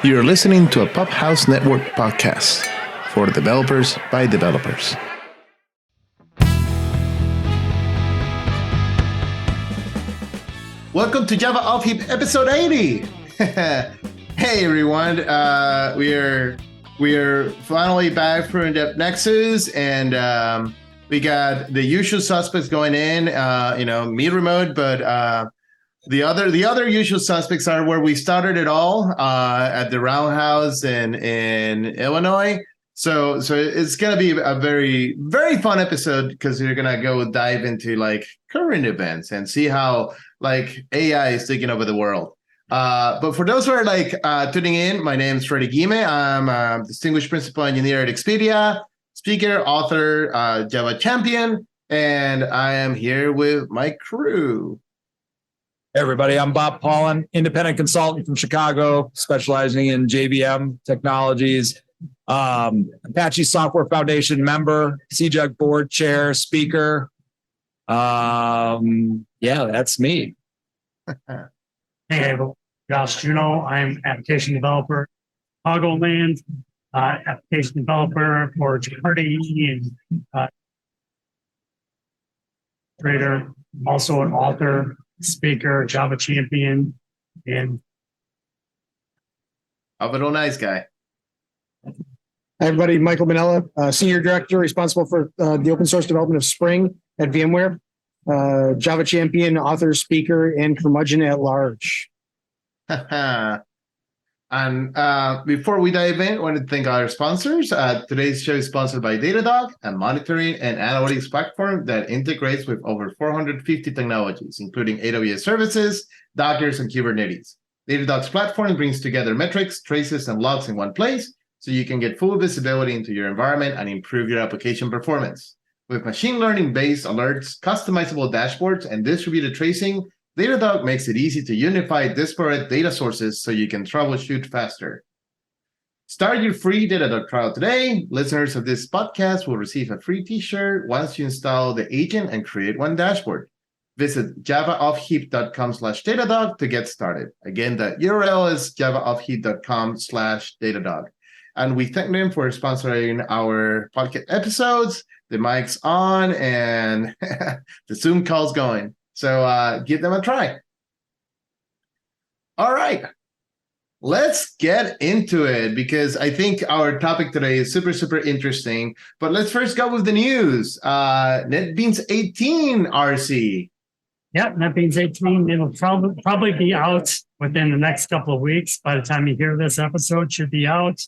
You're listening to a Pop House Network podcast for developers by developers. Welcome to Java OffHeap episode 80. Hey everyone, we're finally back from in-depth Nexus, and we got the usual suspects going in. Me remote, but the other usual suspects are where we started it all at the Roundhouse in Illinois. So it's gonna be a very, very fun episode because we're gonna go dive into like current events and see how like AI is taking over the world. But for those who are tuning in, my name is Freddie Guime. I'm a distinguished principal engineer at Expedia, speaker, author, Java champion, and I am here with my crew. Hey everybody, I'm Bob Paulin, independent consultant from Chicago, specializing in JVM technologies, Apache Software Foundation member, CJUG board chair, speaker. That's me. Hey, Josh Juno. I'm application developer, Chicagoland, application developer for Jakarta and trader, also an author, speaker, Java champion, and a little nice guy. Hi, everybody. Michael Manella, Senior Director responsible for the open source development of Spring at VMware, Java champion, author, speaker, and curmudgeon at large. And before we dive in, I want to thank our sponsors. Today's show is sponsored by Datadog, a monitoring and analytics platform that integrates with over 450 technologies, including AWS services, Dockers, and Kubernetes. Datadog's platform brings together metrics, traces, and logs in one place, so you can get full visibility into your environment and improve your application performance. With machine learning-based alerts, customizable dashboards, and distributed tracing, Datadog makes it easy to unify disparate data sources so you can troubleshoot faster. Start your free Datadog trial today. Listeners of this podcast will receive a free t-shirt once you install the agent and create one dashboard. Visit javaoffheap.com/Datadog to get started. Again, the URL is javaoffheap.com/Datadog. And we thank them for sponsoring our podcast episodes, the mic's on, and the Zoom call's going. So give them a try. All right, let's get into it because I think our topic today is super, super interesting. But let's first go with the news. Netbeans 18 RC. yeah, Netbeans 18. It'll probably be out within the next couple of weeks. By the time you hear this episode, it should be out.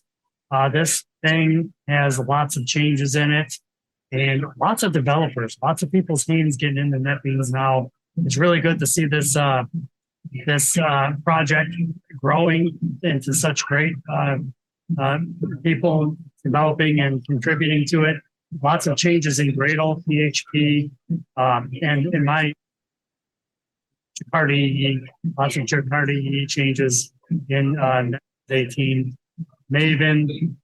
This thing has lots of changes in it and lots of developers, lots of people's hands getting into Netbeans now. It's really good to see this project growing into such great people developing and contributing to it. Lots of changes in Gradle, PHP, and in my Jakarta EE, lots of Jakarta EE changes in 18, Maven,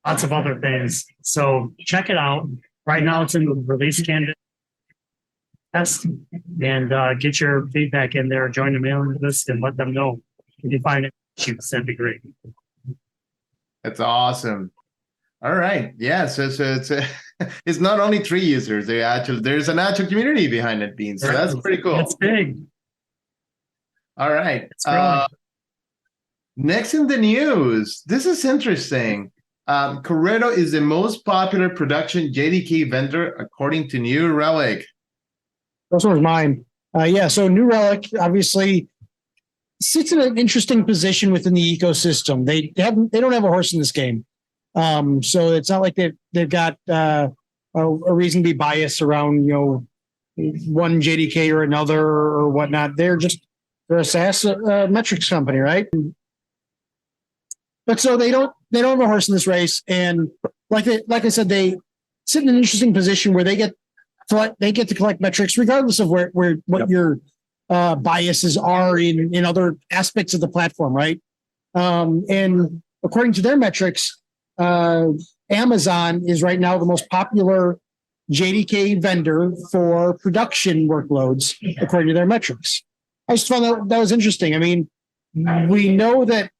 lots of other things. So check it out. Right now it's in the release candidate test, and get your feedback in there. Join the mailing list and let them know if you find it. That'd be great. That's awesome. All right, yeah. So it's not only 3 users. There's an actual community behind Netbeans. So that's pretty cool. It's big. All right. Next in the news, this is interesting. Corretto is the most popular production JDK vendor according to New Relic. This one's mine. So New Relic obviously sits in an interesting position within the ecosystem. They don't have a horse in this game, so it's not like they've got a reason to be biased around one JDK or another or whatnot. They're a SaaS metrics company, right? But so they don't have a horse in this race, and like I said, they sit in an interesting position where they get to collect metrics regardless of what your biases are in other aspects of the platform, right? And according to their metrics, Amazon is right now the most popular JDK vendor for production workloads, according to their metrics. I just found that was interesting. I mean, we know that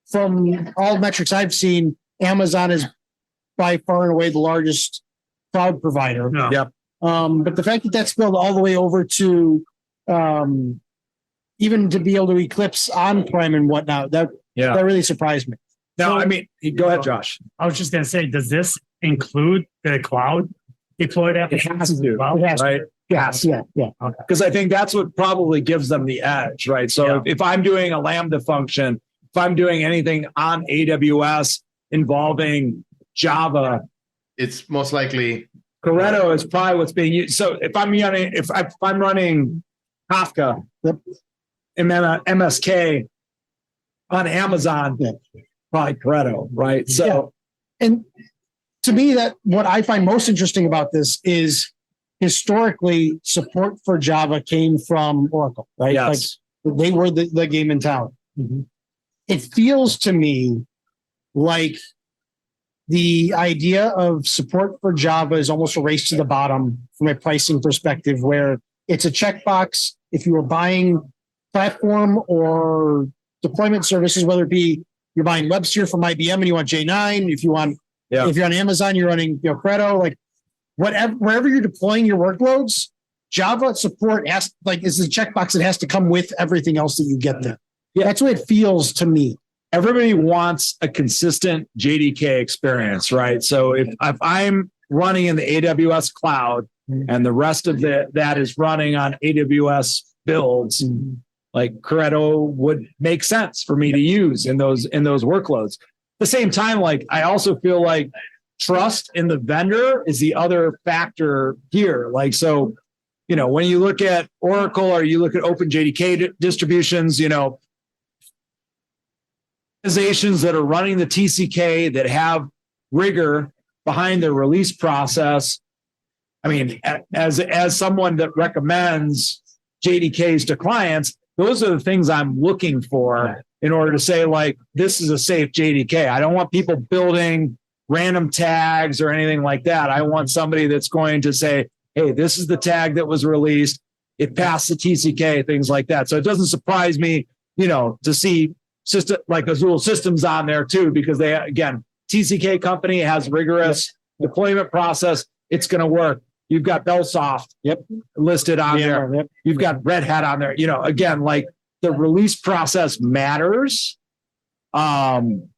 from all metrics I've seen, Amazon is by far and away the largest cloud provider. No. Yep. But the fact that that's spilled all the way over to even to be able to eclipse on-prem and whatnot, that really surprised me. No, So- I mean, go ahead, Josh. I was just going to say, does this include the cloud deployed applications? to, as well? It has to. Right? Yes, yeah. Because I think that's what probably gives them the edge, right? So Yeah. if I'm doing a Lambda function, if I'm doing anything on AWS involving Java, It's most likely Corretto is probably what's being used. So if I'm running Kafka, Yep. and then MSK on Amazon, Yeah. probably Corretto, right? So Yeah. And to me, that what I find most interesting about this is historically support for Java came from Oracle, right? yes, Like they were the game in town. It feels to me like the idea of support for Java is almost a race to the bottom from a pricing perspective, where it's a checkbox. If you are buying platform or deployment services, whether it be you're buying WebSphere from IBM and you want J9, if you're on Amazon, you're running Corretto, like whatever, wherever you're deploying your workloads, Java support is the checkbox that has to come with everything else that you get there. Yeah. That's what it feels to me. everybody wants a consistent JDK experience, right? So if I'm running in the AWS cloud and the rest of that is running on AWS builds, like Corretto would make sense for me to use in those workloads. At the same time, like I also feel like trust in the vendor is the other factor here. Like, so, you know, when you look at Oracle or you look at OpenJDK distributions, you know, organizations that are running the TCK that have rigor behind their release process. I mean, as someone that recommends JDKs to clients, those are the things I'm looking for in order to say, like, this is a safe JDK. I don't want people building random tags or anything like that. I want somebody that's going to say, hey, this is the tag that was released. It passed the TCK, things like that. So it doesn't surprise me, you know, to see system like Azul Systems on there too, because they, again, TCK company has rigorous deployment process. It's going to work. You've got Bellsoft listed on there. Yep. You've got Redhat on there. You know, again, like the release process matters. And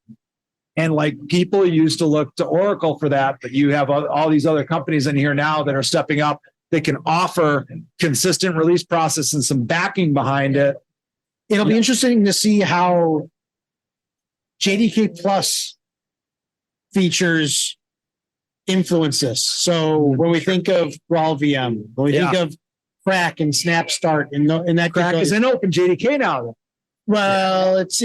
like people used to look to Oracle for that, but you have all these other companies in here now that are stepping up. They can offer consistent release process and some backing behind it. It'll be interesting to see how JDK Plus features influence this. So when we think of raw VM, when we think of Crack and Snap Start, and that Crack is in OpenJDK now. Well, it's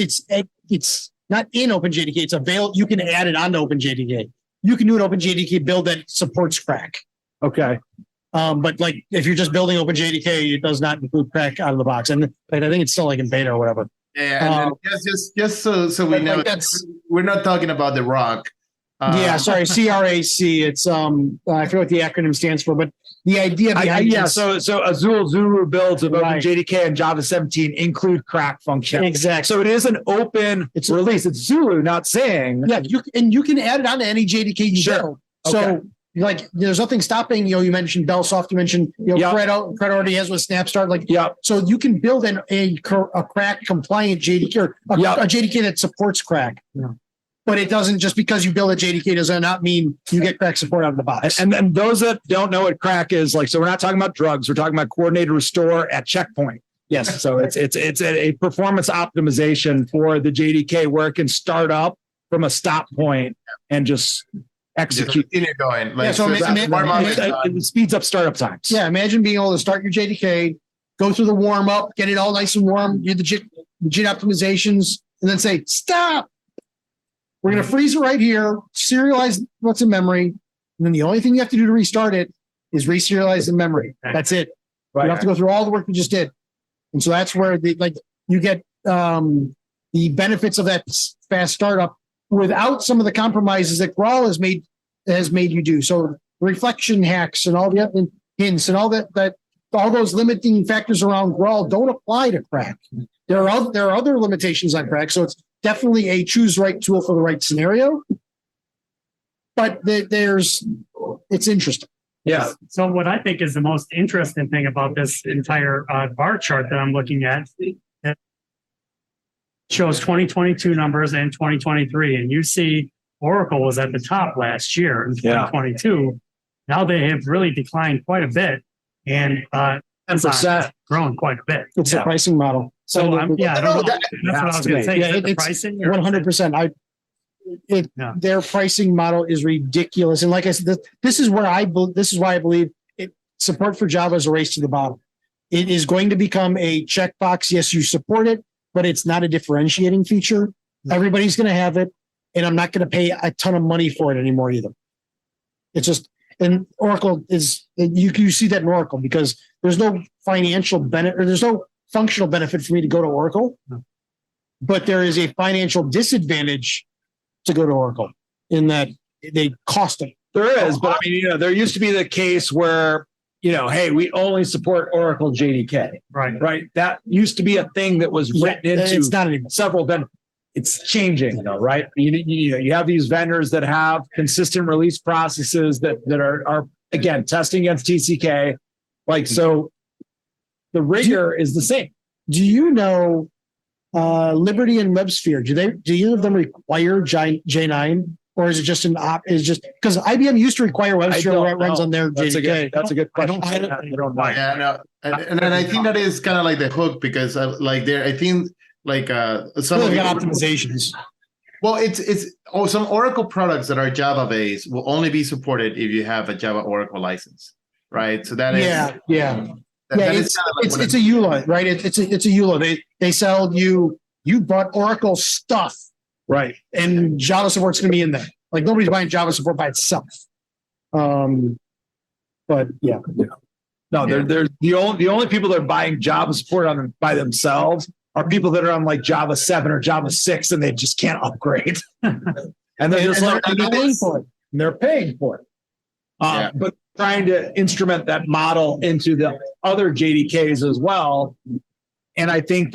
not in OpenJDK. It's available. You can add it onto OpenJDK. You can do an OpenJDK build that supports Crack. Okay. But like if you're just building OpenJDK, it does not include Crack out of the box. And I think it's still like in beta or whatever. Yeah, and just so we know, we're not talking about the rock. Sorry, CRAC. It's I forget what the acronym stands for, but the idea behind so Azul Zulu builds of OpenJDK and Java 17 include Crack function. Exactly. So it is an open release. It's Zulu, not saying. Yeah, you can add it on to any JDK you build. So like there's nothing stopping, you mentioned Bellsoft, you mentioned Corretto already has with Snap Start. So you can build a Crack compliant JDK or a JDK that supports Crack. Yeah. But it doesn't, just because you build a JDK does not mean you get Crack support out of the box. And then those that don't know what Crack is, like, so we're not talking about drugs. We're talking about coordinated restore at checkpoint. Yes. So it's a performance optimization for the JDK where it can start up from a stop point and just execute. Continue going. Like, it speeds up startup times. Yeah. Imagine being able to start your JDK, go through the warm up, get it all nice and warm, do the JIT optimizations, and then say, stop. We're going to freeze it right here, serialize what's in memory, and then the only thing you have to do to restart it is reserialize the memory. That's it. You don't have to go through all the work you just did. And so that's where you get the benefits of that fast startup without some of the compromises that Graal has made you do. So reflection hacks and all the hints and all that all those limiting factors around Graal don't apply to Crack. There are other limitations on Crack, so it's definitely a choose right tool for the right scenario. But it's interesting. Yeah. So what I think is the most interesting thing about this entire bar chart that I'm looking at, it shows 2022 numbers and 2023, and you see Oracle was at the top last year in 2022. Now they have really declined quite a bit, and 10% grown quite a bit. It's a pricing model. So I don't know. That's what I was going to say. Yeah, Is it the it's pricing? 100%. Their pricing model is ridiculous, and like I said, this is why I believe support for Java is a race to the bottom. It is going to become a checkbox. Yes, you support it, but it's not a differentiating feature. Everybody's going to have it, and I'm not going to pay a ton of money for it anymore either. It's just, and Oracle is, you see that in Oracle because there's no financial benefit, or there's no functional benefit for me to go to Oracle, but there is a financial disadvantage to go to Oracle in that they cost them. There is, but I mean, there used to be the case where, hey, we only support Oracle JDK. Right. That used to be a thing that was written into it's not anymore. Several vendors. It's changing though, right? You have these vendors that have consistent release processes that are again testing against TCK. So the rigor is the same. Do you know Liberty and WebSphere? Do either of them require J9, or is it just because IBM used to require WebSphere where it runs on their JDK? That's a good question. I don't know. Yeah, no, and I think that is kind of like the hook because I think some of the optimizations. Well, some Oracle products that are Java based will only be supported if you have a Java Oracle license, right? So that is it's a EULA, right? It's a EULA. They sell you bought Oracle stuff, right? And Java support's going to be in there. Like nobody's buying Java support by itself. But yeah. No, they're the only people that are buying Java support by themselves are people that are on like Java 7 or Java 6 and they just can't upgrade. And they're paying for it. And they're paying for it. But trying to instrument that model into the other JDKs as well. And I think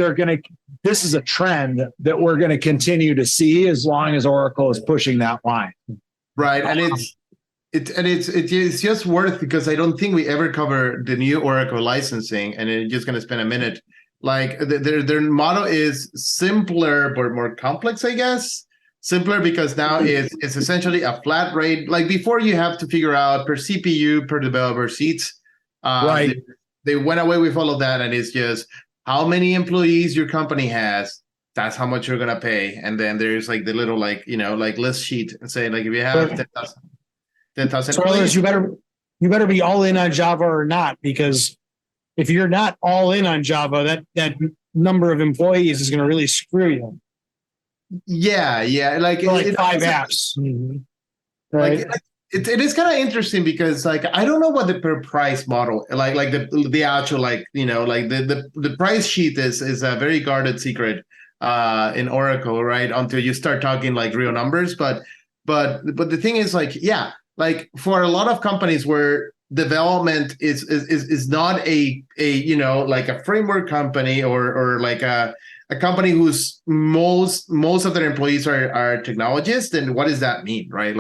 this is a trend that we're going to continue to see as long as Oracle is pushing that line. Right. And it's just worth, because I don't think we ever cover the new Oracle licensing, and it's just going to spend a minute. Like their model is simpler but more complex, I guess. Simpler because now it's essentially a flat rate. Like before, you have to figure out per CPU, per developer seats. Right. They went away with all of that, and it's just how many employees your company has. That's how much you're gonna pay. And then there's like the little list sheet and say like if you have 10,000 so employees, you better be all in on Java or not, because if you're not all in on Java, that number of employees is going to really screw you. Yeah. Like 5 apps. Mm-hmm. Right. Like it is kind of interesting because like I don't know what the per price model like the actual the price sheet is a very guarded secret in Oracle, right? Until you start talking like real numbers. But the thing is like for a lot of companies where development is not a framework company or like a company whose most of their employees are technologists, then what does that mean, right?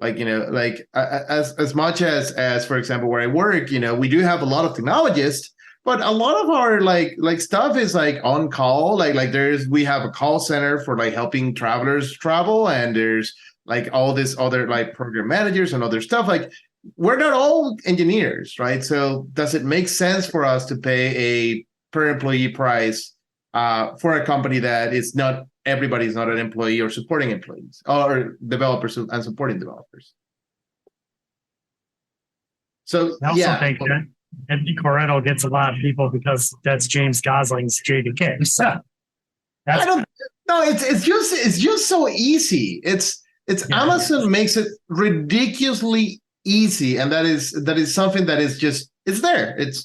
As much as for example where I work, we do have a lot of technologists, but a lot of our like stuff is like on call. We have a call center for like helping travelers travel, and there's like all this other like program managers and other stuff. Like we're not all engineers, right? So does it make sense for us to pay a per employee price for a company that is not everybody's not an employee or supporting employees or developers and supporting developers? So I also think that Corretto gets a lot of people because that's James Gosling's JDK. So it's just so easy. Amazon makes it ridiculously easy, and that is something that is just it's there. It's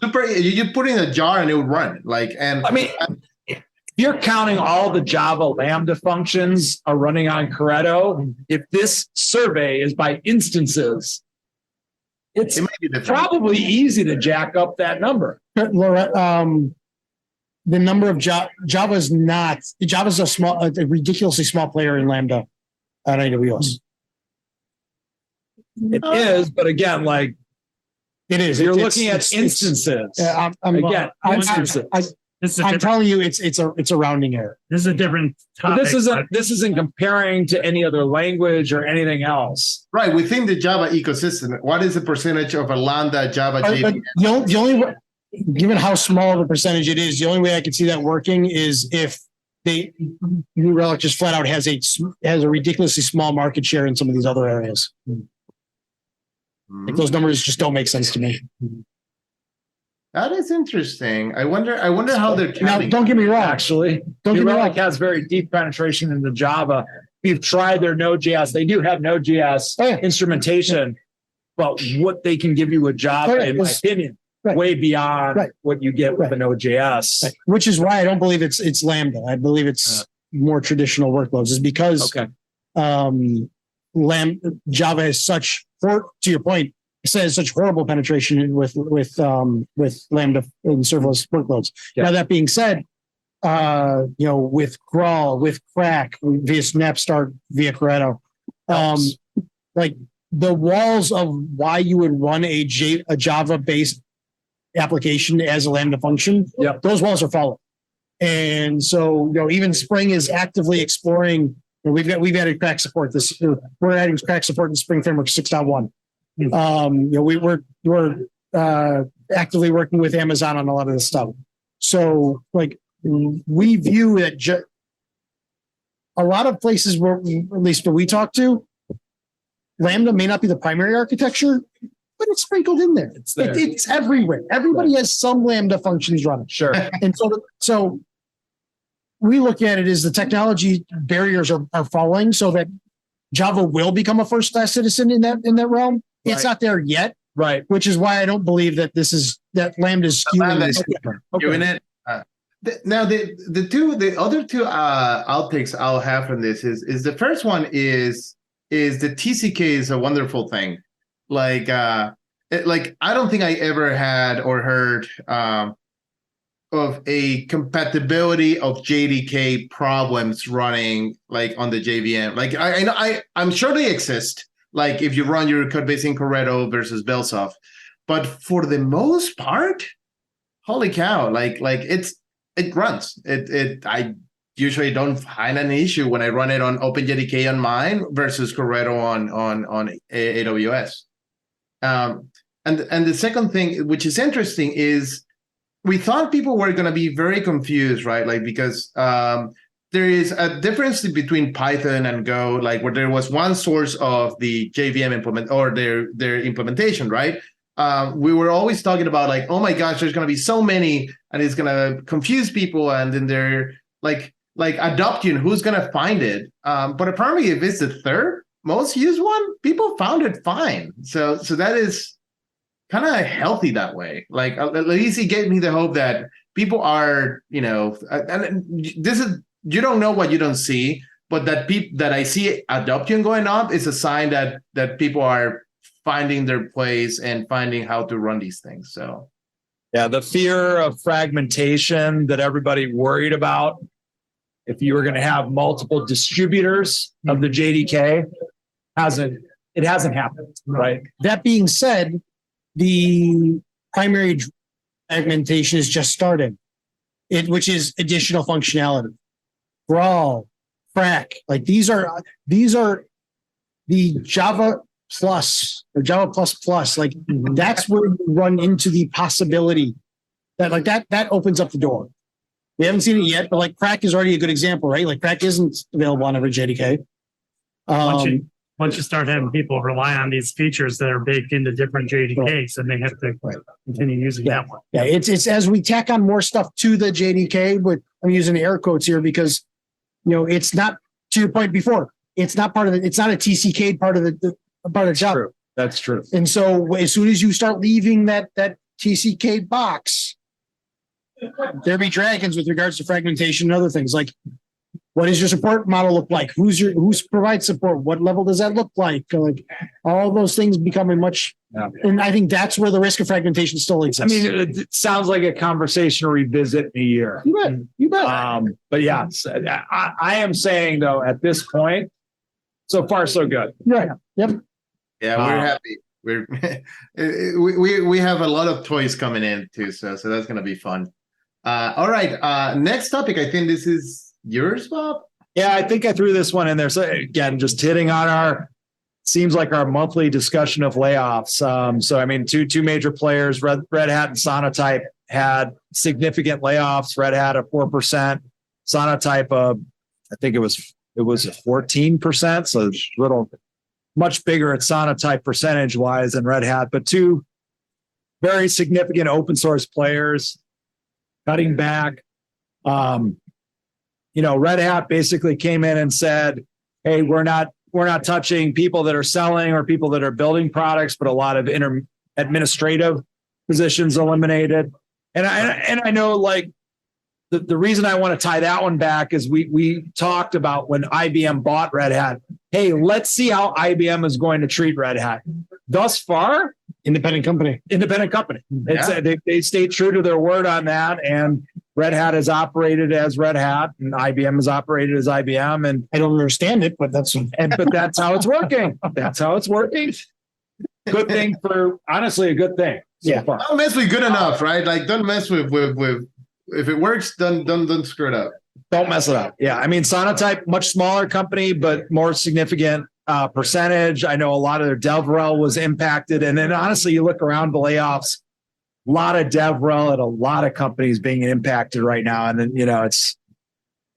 super. You put it in a jar and it will run. If you're counting all the Java Lambda functions are running on Corretto, if this survey is by instances, It's It might be different. probably easy to jack up that number. Laura, the number of Java's a ridiculously small player in Lambda at AWS. It is, but again, like It is. you're It's- looking at it's- instances. Again, I'm telling you, it's a rounding error. This is a different But topic. this isn't comparing to any other language or anything else. Right, within the Java ecosystem, what is the percentage of a Lambda Java But JVM? the only way, given how small of a percentage it is, the only way I could see that working is if New Relic just flat out has a ridiculously small market share in some of these other areas. Like those numbers just don't make sense to me. That is interesting. I wonder how they're Now, counting. don't get me wrong. Actually, Don't New get me Relic wrong. has very deep penetration into Java. We've tried their Node.js. They do have Node.js Oh, yeah. instrumentation, but what they can give you with Java, Oh, yeah, in my it's- opinion, right. way beyond Right. what you get with Right. a Node.js. Right. Which is why I don't believe it's Lambda. I believe it's more traditional workloads. Is because Okay. Java has such, to your point, it says such horrible penetration with Lambda and serverless workloads. Yeah. Now that being said, with Graal, with Crack, via Snapstart, via Corretto, like the walls of why you would run a Java-based application as a Lambda function, Yep. those walls are falling. And so, even Spring is actively exploring. We've added Crack support this. We're adding Crack support in Spring Framework 6.1. We're actively working with Amazon on a lot of this stuff. So, like, we view that a lot of places where, at least where we talk to, Lambda may not be the primary architecture, but it's sprinkled in there. It's there. It's everywhere. Everybody has some Lambda functions running. Sure. And so we look at it as the technology barriers are falling so that Java will become a first-class citizen in that realm. It's Right. not there yet, Right. which is why I don't believe that Lambda is skewing Lambda this. is doing it. Now the other two outtakes I'll have from this is the first one is the TCK is a wonderful thing. Like I don't think I ever had or heard of a compatibility of JDK problems running like on the JVM. Like I'm sure they exist. Like if you run your code base in Corretto versus Belsoft, but for the most part, holy cow! Like it runs. I usually don't find an issue when I run it on OpenJDK on mine versus Corretto on AWS. And the second thing, which is interesting, is we thought people were going to be very confused, right? Like because there is a difference between Python and Go, like where there was one source of the JVM implement or their implementation, right? We were always talking about like, oh my gosh, there's going to be so many, and it's going to confuse people, and then they're like Adoption, who's going to find it? But apparently, if it's the third most used one, people found it fine. So that is kind of healthy that way. Like at least it gave me the hope that people are, and this is, you don't know what you don't see, but that I see adoption going up is a sign that people are finding their place and finding how to run these things. So yeah, the fear of fragmentation that everybody worried about, if you were going to have multiple distributors of the JDK, hasn't happened, right? That being said, the primary fragmentation is just starting, which is additional functionality. Graal, Crack, like these are the Java Plus or Java Plus. Like that's where you run into the possibility that opens up the door. We haven't seen it yet, but like Crack is already a good example, right? Like Crack isn't available on every JDK. Once you start having people rely on these features that are baked into different JDKs, then they have to continue using that one. Yeah, it's as we tack on more stuff to the JDK, but I'm using air quotes here because it's not, to your point before, it's not part of it. It's not a TCK part of the job. True. That's true. And so as soon as you start leaving that TCK box, there be dragons with regards to fragmentation and other things. Like What does your support model look like? Who's provides support? What level does that look like? Like all those things becoming much, and I think that's where the risk of fragmentation still exists. I mean, it sounds like a conversation to revisit in a year. You bet. But yeah, I am saying though, at this point, so far so good. Right. Yep. Yeah, we're happy. We have a lot of toys coming in too, so that's gonna be fun. All right. Next topic. I think this is yours, Bob. Yeah, I think I threw this one in there. So again, just hitting on seems like our monthly discussion of layoffs. So I mean, two major players, Red Hat and Sonatype, had significant layoffs. Red Hat at 4%, Sonatype, I think it was 14%. So it's a little much bigger at Sonatype percentage wise than Red Hat, but two very significant open source players cutting back. Red Hat basically came in and said, hey, we're not touching people that are selling or people that are building products, but a lot of administrative positions eliminated. And I know, like, the reason I want to tie that one back is we talked about when IBM bought Red Hat. Hey, let's see how IBM is going to treat Red Hat. Thus far, independent company. Yeah. They stayed true to their word on that, and Red Hat has operated as Red Hat, and IBM has operated as IBM. And I don't understand it, but that's how it's working. That's how it's working. Good thing honestly, a good thing. So far. Don't mess with good enough, right? Like, don't mess with if it works, don't screw it up. Don't mess it up. Yeah, I mean, Sonatype, much smaller company, but more significant percentage. I know a lot of their DevRel was impacted, and then honestly, you look around the layoffs. A lot of DevRel at a lot of companies being impacted right now. And then, it's,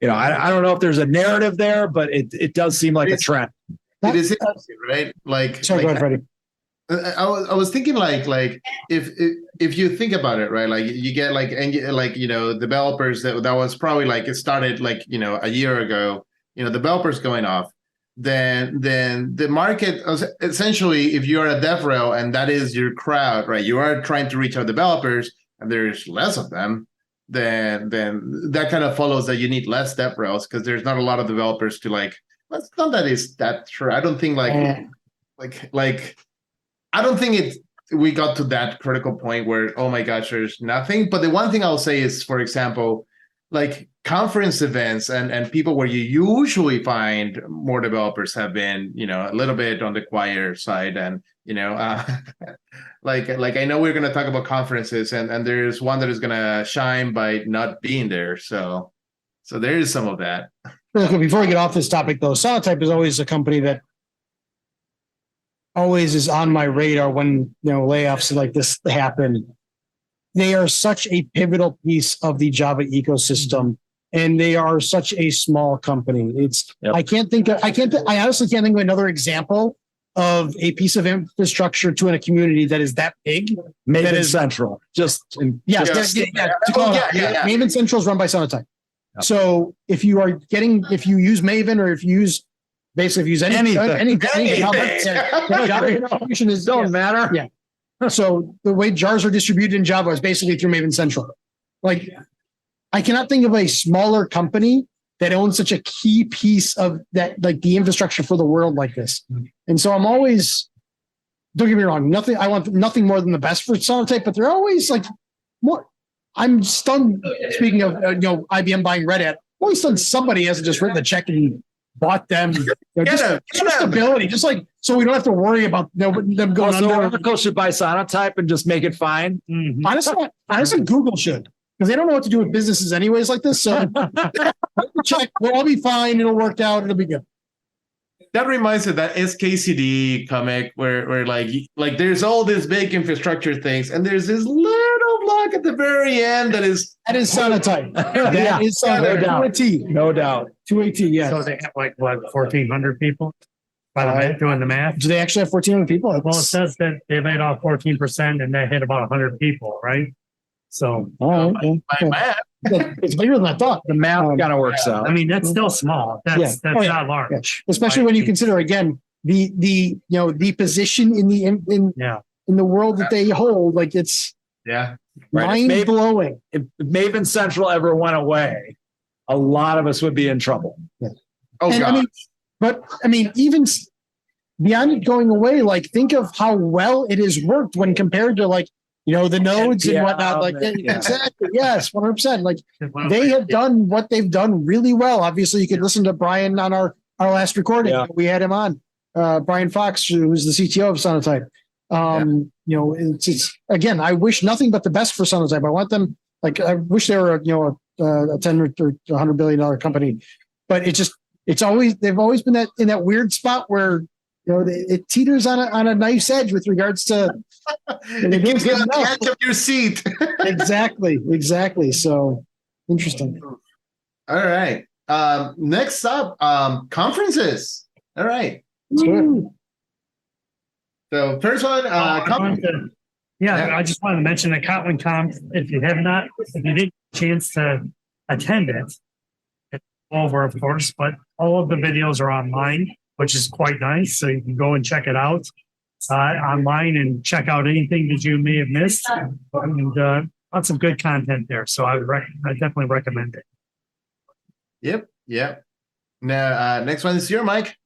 I don't know if there's a narrative there, but it does seem like a trend. It is interesting, right? Like, sorry, go ahead, Freddie. I was thinking like if you think about it, right? Like you get developers that was probably like it started like, a year ago, developers going off. Then the market, essentially, if you're a DevRel and that is your crowd, right? You are trying to reach out developers and there's less of them, then that kind of follows that you need less DevRels because there's not a lot of developers to like. It's not that is that true. I don't think I don't think we got to that critical point where, oh my gosh, there's nothing. But the one thing I'll say is, for example, like conference events and people where you usually find more developers have been, a little bit on the quieter side. And, like I know we're going to talk about conferences and there's one that is going to shine by not being there. So there is some of that. Before we get off this topic, though, Sonatype is always a company that always is on my radar when, layoffs like this happen. They are such a pivotal piece of the Java ecosystem, and they are such a small company. I honestly can't think of another example of a piece of infrastructure to in a community that is that big. Maven Central. Maven Central is run by Sonatype. Yep. So if you use Maven or if you use anything, doesn't matter. Yeah. So the way jars are distributed in Java is basically through Maven Central. Like, I cannot think of a smaller company that owns such a key piece of that, like the infrastructure for the world like this. And so I'm always, don't get me wrong, I want nothing more than the best for Sonatype, but they're always like more. I'm stunned. Speaking of IBM buying Red Hat, I'm always stunned somebody hasn't just written the check and bought them. Just stability, just like so we don't have to worry about them going under. Oracle should buy Sonatype and just make it fine. Mm-hmm. Honestly, Google should, because they don't know what to do with businesses anyways like this. So check, we'll all be fine. It'll work out. It'll be good. That reminds me of that SKCD comic where like there's all these big infrastructure things and there's this little block at the very end that is Sonatype. That is Sonatype. No doubt. To a T, yeah. So they have like 1,400 people doing the math. Do they actually have 1,400 people? Well, it says that they laid off 14% and they hit about 100 people, right? So my math. It's bigger than I thought. The math kind of works out. I mean, that's still small. That's not large. Yeah. Especially when you consider again the position in the world that they hold. Like it's mind blowing. If Maven Central ever went away, a lot of us would be in trouble. Oh, And God. I mean, even beyond it going away, like think of how well it has worked when compared to like, the nodes and whatnot. Like exactly. Yes, 100%. Like they have done what they've done really well. Obviously you could listen to Brian on our last recording. Yeah. We had him on, Brian Fox, who's the CTO of Sonotype. It's again, I wish nothing but the best for Sonotype. I want them, like, I wish they were, a 10 or $100 billion company, but they've always been in that weird spot where, it teeters on a knife's edge with regards to It gives you the edge of your seat. Exactly. So interesting. All right. Next up, conferences. All right. Sure. So first one, I just wanted to mention that KotlinConf, if you didn't get a chance to attend it, it's over, of course, but all of the videos are online, which is quite nice. So you can go and check it out online and check out anything that you may have missed. And lots of good content there. So I definitely recommend it. Yep. Now, next one is here, Mike.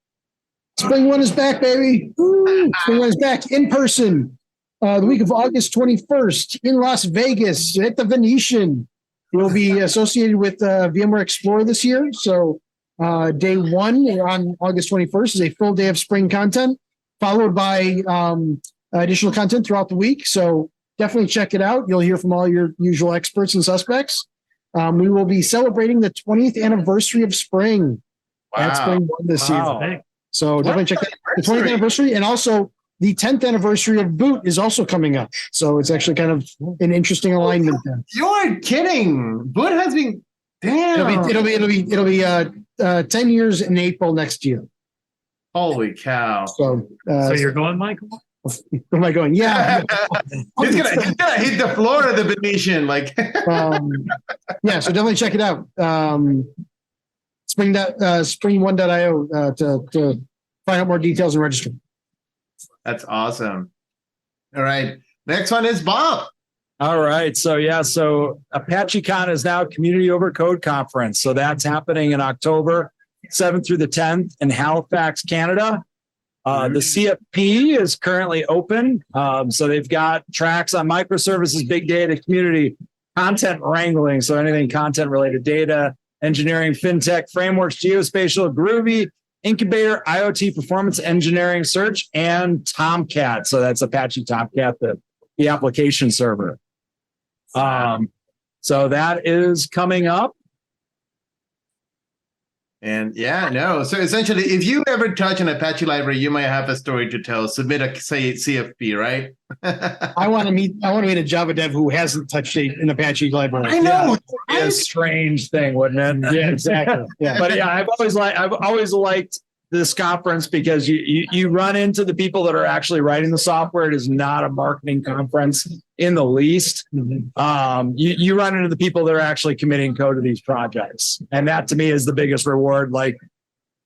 SpringOne is back, baby. Woo! SpringOne is back in person. The week of August 21st in Las Vegas at the Venetian. We'll be associated with VMware Explorer this year. So day one on August 21st is a full day of Spring content, followed by additional content throughout the week. So definitely check it out. You'll hear from all your usual experts and suspects. We will be celebrating the 20th anniversary of Spring at SpringOne this year. So definitely check that. The 20th anniversary, and also the 10th anniversary of Boot is also coming up. So it's actually kind of an interesting alignment there. You're kidding. Boot has been, damn. It'll be 10 years in April next year. Holy cow. So you're going, Michael? Where am I going? Yeah. He's gonna hit the floor of the Venetian. Like yeah, so definitely check it out. Spring1.io to find out more details and register. That's awesome. All right. Next one is Bob. All right. So ApacheCon is now Community Over Code Conference. So that's happening in October 7th through the 10th in Halifax, Canada. The CFP is currently open. So they've got tracks on microservices, big data, community, content wrangling. So anything content related, data, engineering, fintech, frameworks, geospatial, Groovy, Incubator, IoT, performance engineering, search, and Tomcat. So that's Apache Tomcat, the application server. So that is coming up. And so essentially, if you ever touch an Apache library, you might have a story to tell. Submit a CFP, right? I want to meet a Java dev who hasn't touched an Apache library. I know. It'd be a strange thing, wouldn't it? Yeah, exactly. Yeah. But yeah, I've always liked this conference because you run into the people that are actually writing the software. It is not a marketing conference in the least. Mm-hmm. You run into the people that are actually committing code to these projects, and that to me is the biggest reward. Like,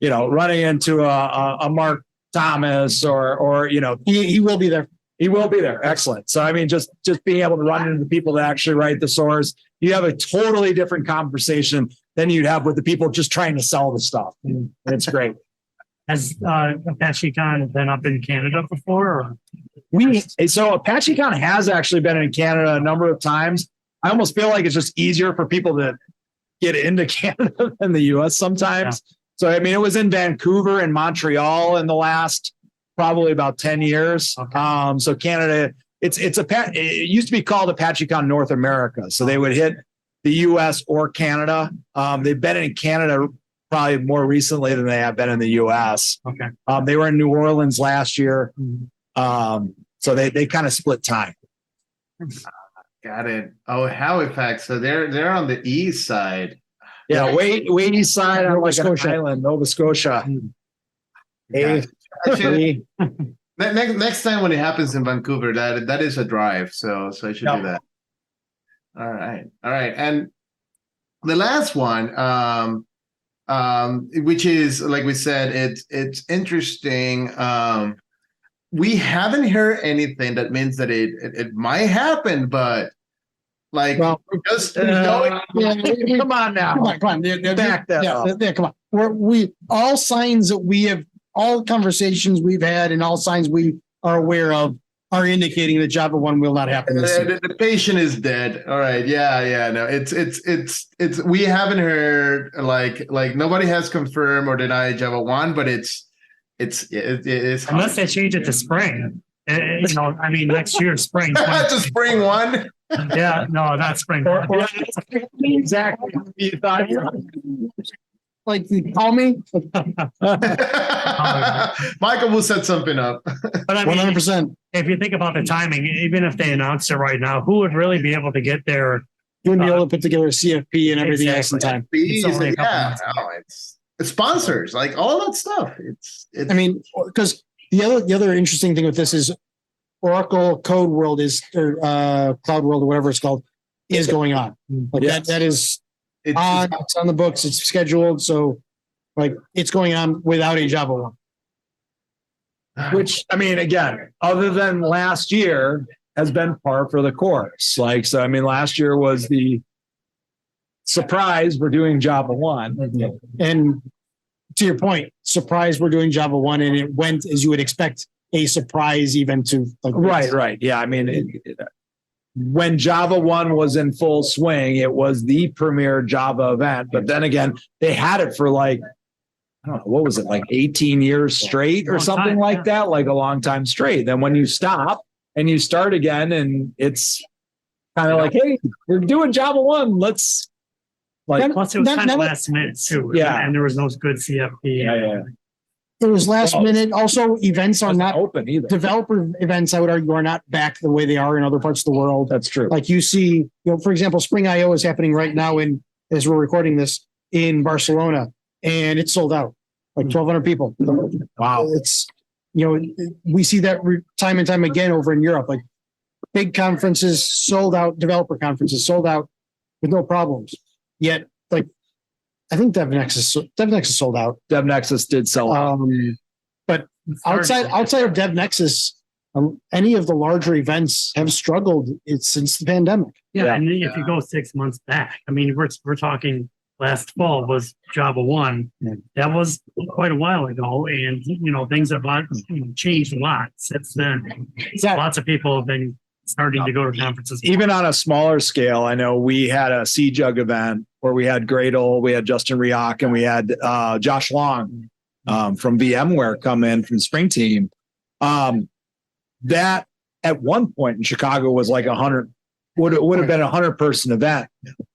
running into a Mark Thomas or He will be there. He will be there. Excellent. So I mean, just being able to run into the people that actually write the source, you have a totally different conversation than you'd have with the people just trying to sell the stuff. And it's great. Has ApacheCon been up in Canada before? Or? So ApacheCon has actually been in Canada a number of times. I almost feel like it's just easier for people to get into Canada than the US sometimes. Yeah. So, I mean, it was in Vancouver and Montreal in the last probably about 10 years. Okay. So Canada, it used to be called ApacheCon North America. So they would hit the US or Canada. They've been in Canada probably more recently than they have been in the US. Okay. They were in New Orleans last year. So they kind of split time. Got it. Oh, Halifax. So they're on the east side. Yeah, way east side on like an island, Nova Scotia. Next time when it happens in Vancouver, that is a drive. So I should do that. All right. And the last one, which is, like we said, it's interesting. We haven't heard anything that means that it might happen, but Like, Well, just knowing. Come on now. Come on. Back that up. Come on. We all signs that we have, all conversations we've had, and all signs we are aware of are indicating that Java 1 will not happen this year. The patient is dead. All right. Yeah. No, it's we haven't heard like nobody has confirmed or denied Java 1, but it's unless they change it to spring. Next year, spring. to spring 1. Yeah, no, not spring. Exactly. You thought Like, call me. Michael will set something up. But I mean, 100%. if you think about the timing, even if they announced it right now, who would really be able to get there? You wouldn't be able to put together a CFP and everything else in time. It's only a couple months. It's sponsors, like all that stuff. It's I mean, because the other interesting thing with this is Oracle Code World or Cloud World or whatever it's called is going on. Like that is it's on the books, it's scheduled, so like it's going on without a Java 1. Which, I mean, again, other than last year, has been par for the course. Like, so, I mean, last year was the surprise we're doing Java 1. And to your point, surprise we're doing Java 1, and it went as you would expect a surprise event to like this. Right. Yeah, I mean, when Java 1 was in full swing, it was the premier Java event. But then again, they had it for like, I don't know, what was it, like 18 years straight or something like that, like a long time straight. Then when you stop and you start again, and it's kind of like, hey, we're doing Java 1. Let's like. Plus, it was kind of last minute too. Yeah. And there was no good CFP. Yeah. It was last minute. Also, events are not open either. Developer events, I would argue, are not back the way they are in other parts of the world. That's true. Like you see, for example, Spring IO is happening right now as we're recording this in Barcelona, and it's sold out, like 1,200 people. Wow. It's, we see that time and time again over in Europe, like big conferences sold out, developer conferences sold out with no problems. Yet, like, I think DevNexus sold out. DevNexus did sell out. But outside of DevNexus, any of the larger events have struggled since the pandemic. Yeah, and if you go 6 months back, I mean, we're talking last fall was Java 1. Yeah. That was quite a while ago, and things have changed a lot since then. Exactly. Lots of people have been starting to go to conferences. Even on a smaller scale, I know we had a CJUG event where we had Gradle, we had Justin Riak, and we had Josh Long from VMware come in from the Spring team. That at one point in Chicago was like 100, would have been a 100-person event.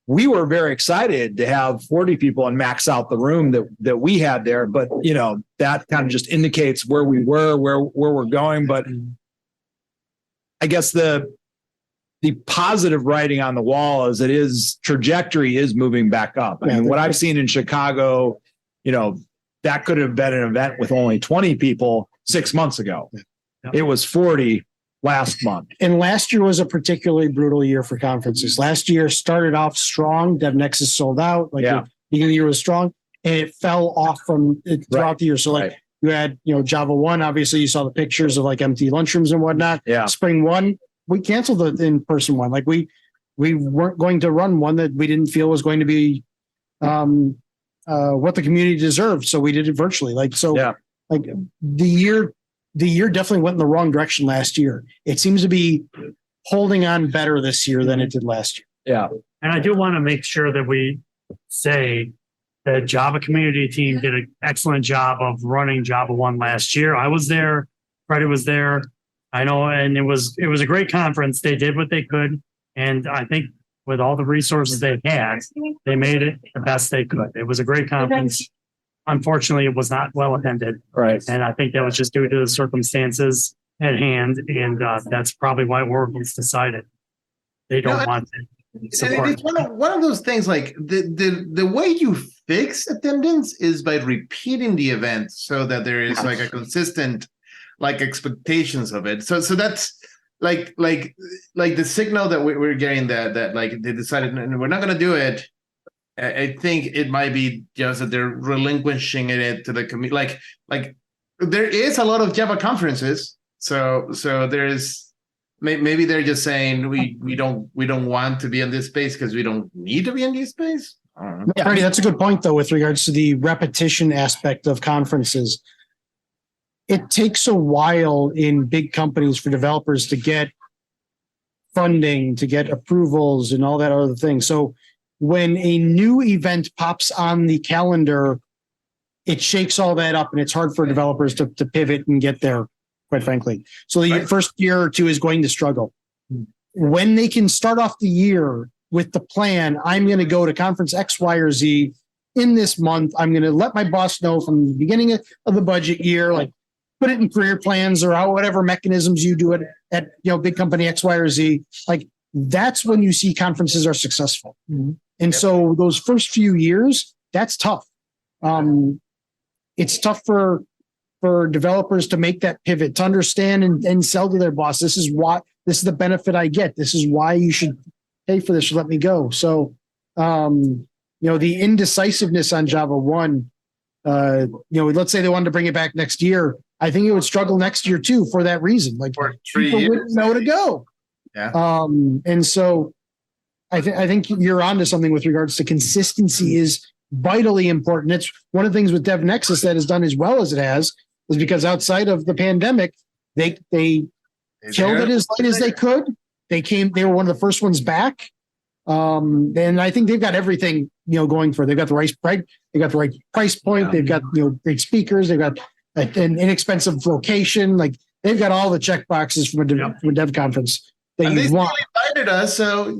We were very excited to have 40 people and max out the room that we had there. But that kind of just indicates where we were, where we're going. But I guess the positive writing on the wall is trajectory is moving back up. I mean, what I've seen in Chicago, that could have been an event with only 20 people 6 months ago. It was 40 last month. And last year was a particularly brutal year for conferences. Last year started off strong. DevNexus sold out. The beginning of the year was strong, and it fell off from throughout the year. So you had, Java 1, obviously you saw the pictures of like empty lunchrooms and whatnot. Yeah. Spring 1, we canceled the in-person one. Like we weren't going to run one that we didn't feel was going to be what the community deserved. So we did it virtually. Like the year definitely went in the wrong direction last year. It seems to be holding on better this year than it did last year. Yeah. And I do want to make sure that we say the Java community team did an excellent job of running Java 1 last year. I was there. Freddie was there. I know, and it was a great conference. They did what they could, and I think with all the resources they had, they made it the best they could. It was a great conference. Unfortunately, it was not well attended, right? And I think that was just due to the circumstances at hand, and that's probably why Oracle's decided they don't want to support. It's one of those things. Like the way you fix attendance is by repeating the event so that there is like a consistent expectations of it. So that's like the signal that we're getting that like they decided we're not going to do it. I think it might be just that they're relinquishing it to the community. Like there is a lot of Java conferences, so there's maybe they're just saying we don't want to be in this space because we don't need to be in this space. I don't know. Yeah, Freddie, that's a good point, though, with regards to the repetition aspect of conferences. It takes a while in big companies for developers to get funding, to get approvals, and all that other thing. So when a new event pops on the calendar, it shakes all that up, and it's hard for developers to pivot and get there, quite frankly. So the first year or two is going to struggle. When they can start off the year with the plan, I'm going to go to conference X, Y, or Z in this month. I'm going to let my boss know from the beginning of the budget year, like put it in career plans or whatever mechanisms you do it at big company X, Y, or Z. Like that's when you see conferences are successful. And so those first few years, that's tough. It's tough for developers to make that pivot, to understand and sell to their boss. This is the benefit I get. This is why you should pay for this or let me go. So, the indecisiveness on Java 1, let's say they wanted to bring it back next year. I think it would struggle next year too for that reason. Like people wouldn't know to go. Yeah. And so I think you're onto something with regards to consistency is vitally important. It's one of the things with DevNexus that has done as well as it has is because outside of the pandemic, they killed it as late as they could. They were one of the first ones back. And I think they've got everything, going for it. They've got the right price point. They've got, great speakers. They've got an inexpensive location. Like they've got all the check boxes from a dev conference. And they still invited us, so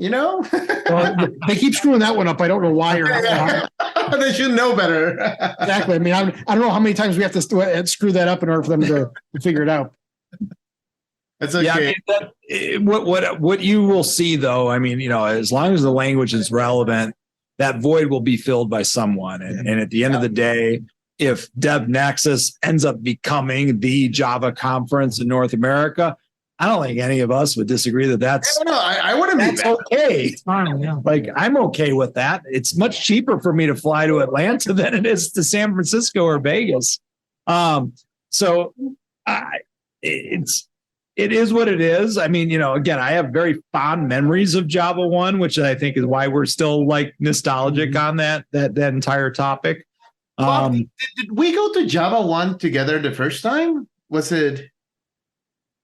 well, they keep screwing that one up. I don't know why or how. They should know better. Exactly. I mean, I don't know how many times we have to screw that up in order for them to figure it out. That's okay. Yeah, what you will see though, I mean, as long as the language is relevant, that void will be filled by someone. And at the end of the day, if DevNexus ends up becoming the Java conference in North America, I don't think any of us would disagree that that's. I wouldn't be okay. It's fine, yeah. Like I'm okay with that. It's much cheaper for me to fly to Atlanta than it is to San Francisco or Vegas. So it is what it is. I mean, again, I have very fond memories of Java 1, which I think is why we're still like nostalgic on that entire topic. Bob, did we go to Java 1 together the first time? Was it?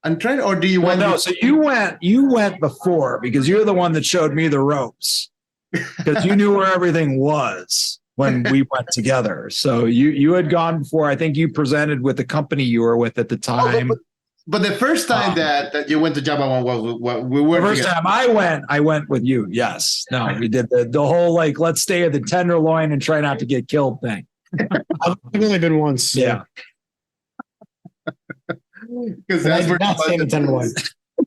I'm trying, or do you want? No, so you went before because you're the one that showed me the ropes because you knew where everything was when we went together. So you had gone before. I think you presented with the company you were with at the time. But the first time that you went to Java 1 was what we were. The first time I went with you. Yes. No, we did the whole let's stay at the Tenderloin and try not to get killed thing. I've only been once. Yeah. Because that's where the Tenderloin.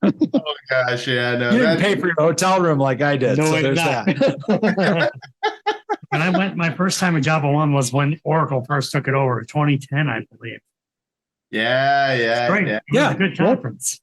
Oh gosh, yeah, no. You didn't pay for your hotel room like I did. No, so there's that. When I went, my first time in Java 1 was when Oracle first took it over, 2010, I believe. Yeah. Great. It was a good conference.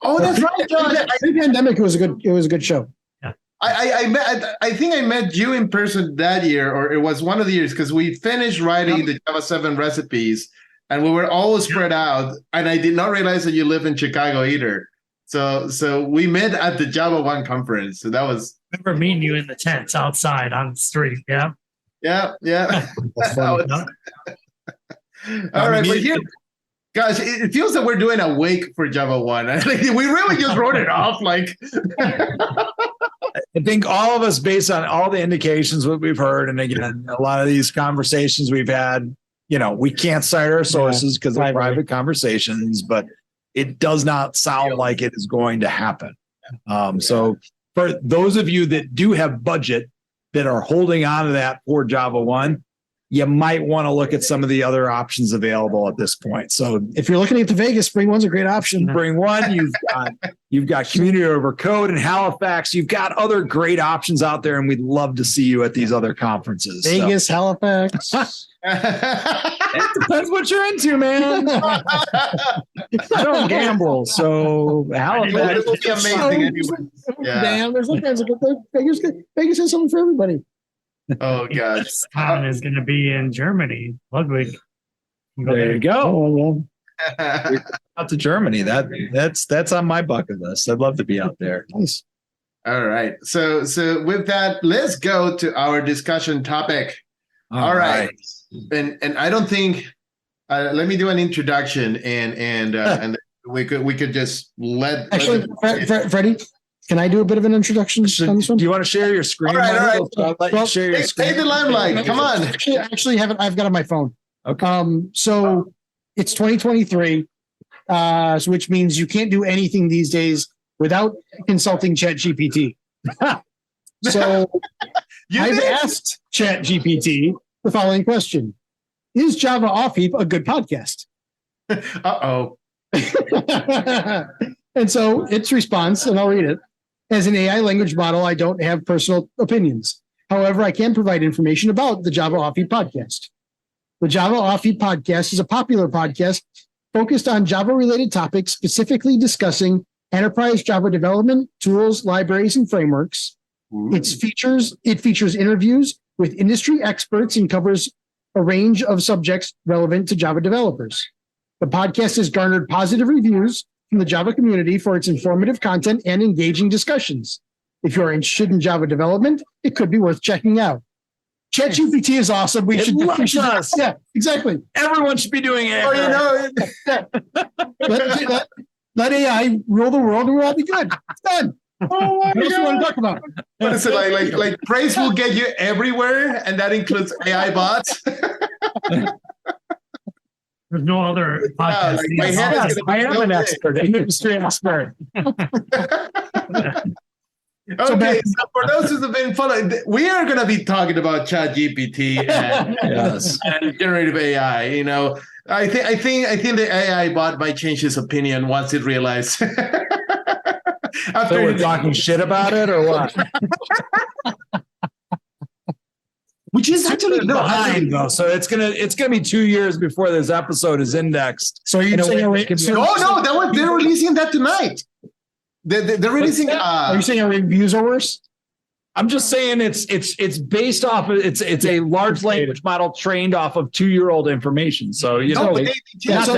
Oh, that's right, Josh. Pre-pandemic, it was a good show. Yeah. I think I met you in person that year, or it was one of the years because we finished writing the Java 7 recipes. And we were all spread out, and I did not realize that you live in Chicago either. So we met at the Java 1 conference. So that was. I remember meeting you in the tents outside on the street. Yeah. Yeah. All right, but here, guys, it feels that we're doing a wake for Java 1. We really just wrote it off. I think all of us, based on all the indications what we've heard, and again, a lot of these conversations we've had. We can't cite our sources because they're private conversations, but it does not sound like it is going to happen. So for those of you that do have budget that are holding on to that for Java 1, you might want to look at some of the other options available at this point. So if you're looking at the Vegas, SpringOne's a great option. SpringOne, you've got Community Over Code in Halifax. You've got other great options out there, and we'd love to see you at these other conferences. Vegas, Halifax. It depends what you're into, man. I don't gamble, so Halifax will be amazing anyway. Yeah. Damn, there's all kinds of good. Vegas has something for everybody. Oh gosh, Con is going to be in Germany, Ludwig. There you go. Out to Germany. That's on my bucket list. I'd love to be out there. Nice. All right. So with that, let's go to our discussion topic. All right. And I don't think let me do an introduction and we could just let Actually, Freddie, can I do a bit of an introduction on this one? Do you want to share your screen? All right. I'll let you share your screen. Take the limelight. Come on. Actually, I've got it on my phone. Okay. So it's 2023, which means you can't do anything these days without consulting ChatGPT. So I've asked ChatGPT the following question: is Java OffHeap a good podcast? Uh-oh. And so its response, and I'll read it. As an AI language model, I don't have personal opinions. However, I can provide information about the Java OffHeap podcast. The Java OffHeap podcast is a popular podcast focused on Java-related topics, specifically discussing enterprise Java development, tools, libraries, and frameworks. It features interviews with industry experts and covers a range of subjects relevant to Java developers. The podcast has garnered positive reviews from the Java community for its informative content and engaging discussions. If you are interested in Java development, it could be worth checking out. ChatGPT is awesome. We should. Yeah, exactly. Everyone should be doing it. Let AI rule the world and we'll all be good. It's done. Oh, what else you want to talk about? What is it like praise will get you everywhere, and that includes AI bots. There's no other podcast. Like my head is I am an expert, an industry expert. Okay, so for those who have been following, we are going to be talking about ChatGPT and, and generative AI. You know, I think the AI bot might change his opinion once it realized. After we're talking shit about it, or what? Which is actually behind though, so it's gonna be 2 years before this episode is indexed. So you're saying they're releasing that tonight. They're releasing. Are you saying our reviews are worse? I'm just saying it's based off of it's a large language model trained off of 2-year-old information. So you know, away. So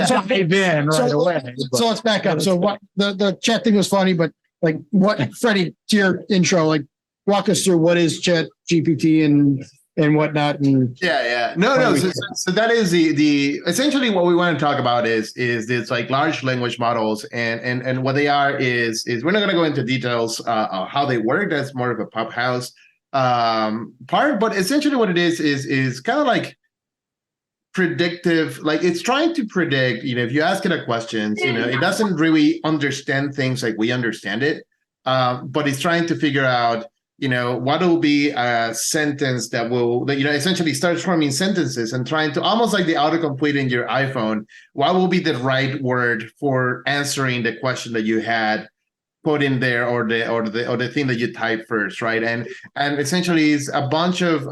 let's back up. So what the chat thing was funny, but like what Freddie, to your intro, like walk us through what is ChatGPT and whatnot. And no. So that is the essentially what we want to talk about is this like large language models and what they are is we're not going to go into details of how they work. That's more of a pop house part, but essentially what it is kind of like predictive. Like it's trying to predict. You know, if you ask it a question, you know, it doesn't really understand things like we understand it, but it's trying to figure out, you know, what will be a sentence that essentially starts forming sentences and trying to almost like the autocomplete in your iPhone. What will be the right word for answering the question that you had put in there, or the thing that you typed first, right? And essentially, it's a bunch of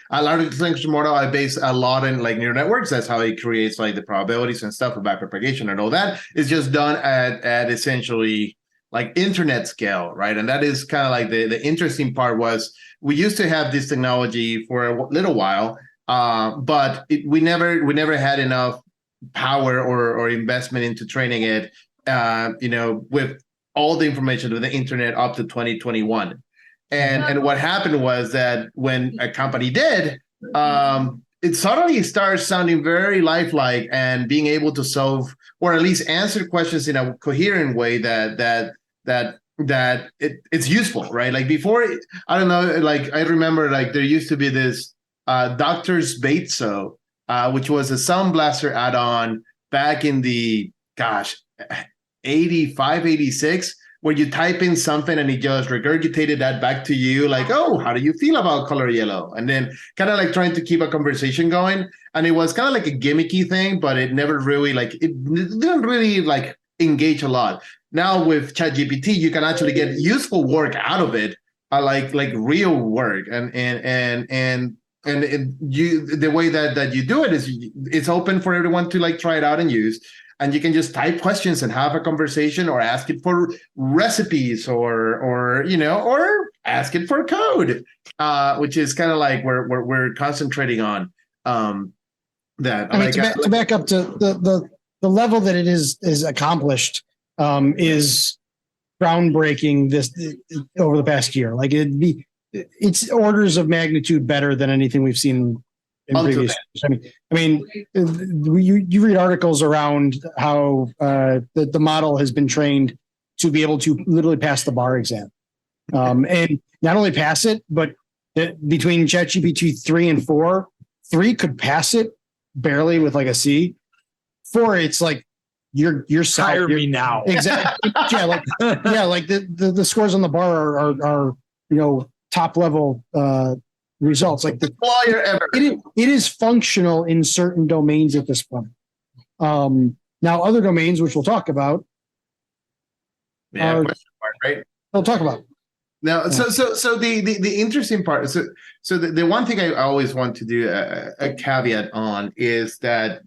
a large language model. I base a lot in like neural networks. That's how it creates like the probabilities and stuff of backpropagation and all that. It's just done at essentially like internet scale, right? And that is kind of like the interesting part was we used to have this technology for a little while, but we never had enough power or investment into training it, you know, with all the information of the internet up to 2021. And what happened was that when a company did, it suddenly starts sounding very lifelike and being able to solve or at least answer questions in a coherent way that it's useful, right? Like before, I don't know, like I remember like there used to be this Doctor's Baitso, which was a Sound Blaster add-on back in the 85, 86, where you type in something and it just regurgitated that back to you, like, oh, how do you feel about color yellow? And then kind of like trying to keep a conversation going. And it was kind of like a gimmicky thing, but it never really like, it didn't really like engage a lot. Now with ChatGPT, you can actually get useful work out of it, like real work. And the way that you do it is it's open for everyone to like try it out and use. And you can just type questions and have a conversation, or ask it for recipes, or you know, or ask it for code, which is kind of like where we're concentrating on. that. I mean, to back up to the level that it is accomplished is groundbreaking over the past year. Like it's orders of magnitude better than anything we've seen in previous years. I mean, you read articles around how the model has been trained to be able to literally pass the bar exam, and not only pass it, but between ChatGPT 3 and 4, 3 could pass it barely with like a C. 4, it's like you're hire me now. Exactly. Like the scores on the bar are top level results. Like the employer ever. It is functional in certain domains at this point. Now other domains, which we'll talk about. Yeah, question mark, right? We'll talk about. Now, so the interesting part. So the one thing I always want to do a caveat on is that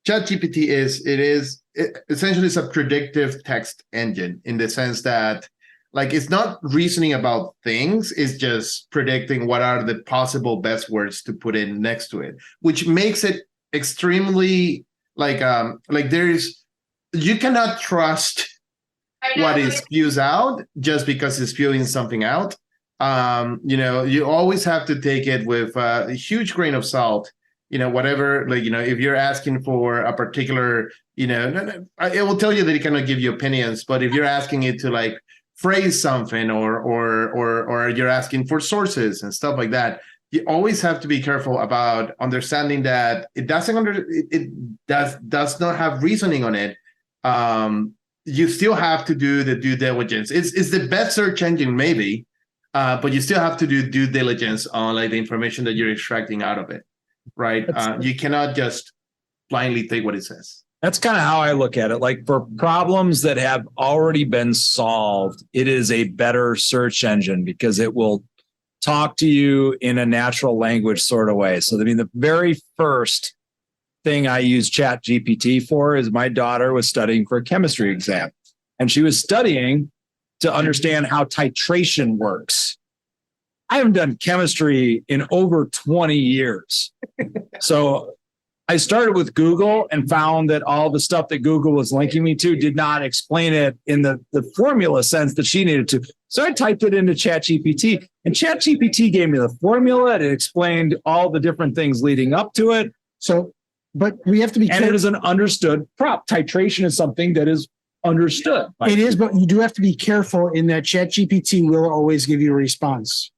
ChatGPT is essentially a predictive text engine in the sense that like it's not reasoning about things, it's just predicting what are the possible best words to put in next to it, which makes it extremely like you cannot trust what it spews out just because it's spewing something out. You always have to take it with a huge grain of salt. Whatever, if you're asking for a particular, it will tell you that it cannot give you opinions, but if you're asking it to like phrase something or you're asking for sources and stuff like that, you always have to be careful about understanding that it does not have reasoning on it. You still have to do the due diligence. It's the best search engine maybe, but you still have to do due diligence on like the information that you're extracting out of it. Right. You cannot just blindly take what it says. That's kind of how I look at it. Like for problems that have already been solved, it is a better search engine because it will talk to you in a natural language sort of way. So, I mean, the very first thing I use ChatGPT for is my daughter was studying for a chemistry exam, and she was studying to understand how titration works. I haven't done chemistry in over 20 years. So I started with Google and found that all the stuff that Google was linking me to did not explain it in the formula sense that she needed to. So I typed it into ChatGPT, and ChatGPT gave me the formula. It explained all the different things leading up to it. So, but we have to be careful. And it is an understood prop. Titration is something that is understood. It is, but you do have to be careful in that ChatGPT will always give you a response.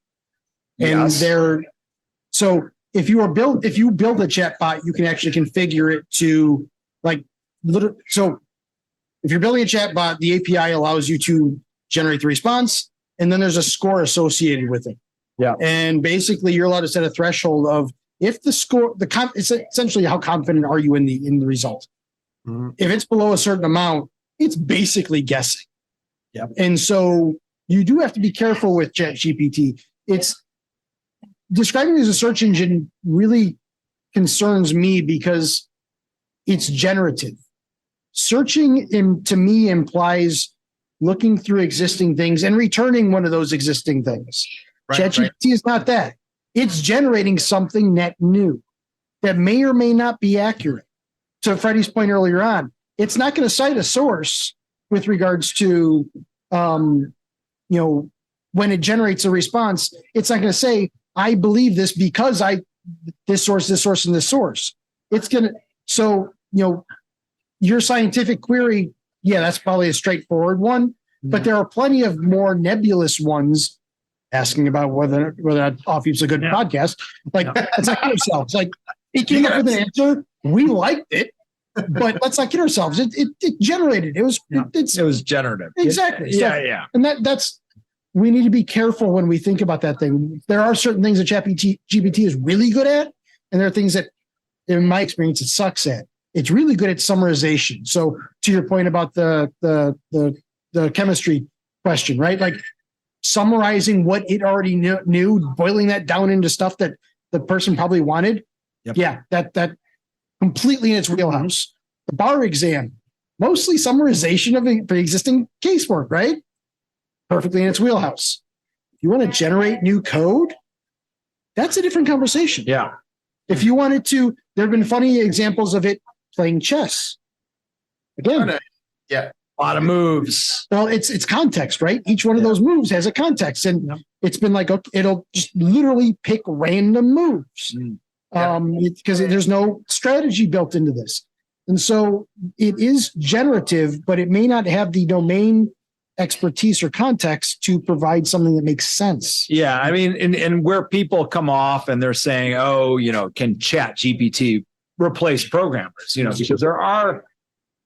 And so if you build a chatbot, you can actually configure it to so if you're building a chatbot, the API allows you to generate the response, and then there's a score associated with it. Yeah. And basically you're allowed to set a threshold of if the score, it's essentially how confident are you in the result. Mm-hmm. If it's below a certain amount, it's basically guessing. Yeah. And so you do have to be careful with ChatGPT. It's describing it as a search engine really concerns me because it's generative. Searching to me implies looking through existing things and returning one of those existing things. Right, ChatGPT is not that. It's generating something net new that may or may not be accurate. To Freddie's point earlier on, it's not going to cite a source with regards to, when it generates a response, it's not going to say, I believe this because this source, and this source. It's going to, your scientific query, that's probably a straightforward one, but there are plenty of more nebulous ones asking about whether OffHeap's a good podcast. Like, let's not kid ourselves. Like, it came up with an answer. We liked it, but let's not kid ourselves. It generated. It was generative. Exactly. Yeah. And that's, we need to be careful when we think about that thing. There are certain things that ChatGPT is really good at, and there are things that, in my experience, it sucks at. It's really good at summarization. So to your point about the chemistry question, right? Like summarizing what it already knew, boiling that down into stuff that the person probably wanted. Yep. Yeah, that completely in its wheelhouse. The bar exam, mostly summarization of the existing casework, right? Perfectly in its wheelhouse. If you want to generate new code, that's a different conversation. Yeah. If you wanted to, there have been funny examples of it playing chess. Again, Yeah. A lot of moves. well, it's context, right? Each one of those moves has a context, and it's been like, okay, it'll just literally pick random moves, because there's no strategy built into this, and so it is generative, but it may not have the domain expertise or context to provide something that makes sense. Yeah, I mean, and where people come off and they're saying, oh, can Chat GPT replace programmers? Because there are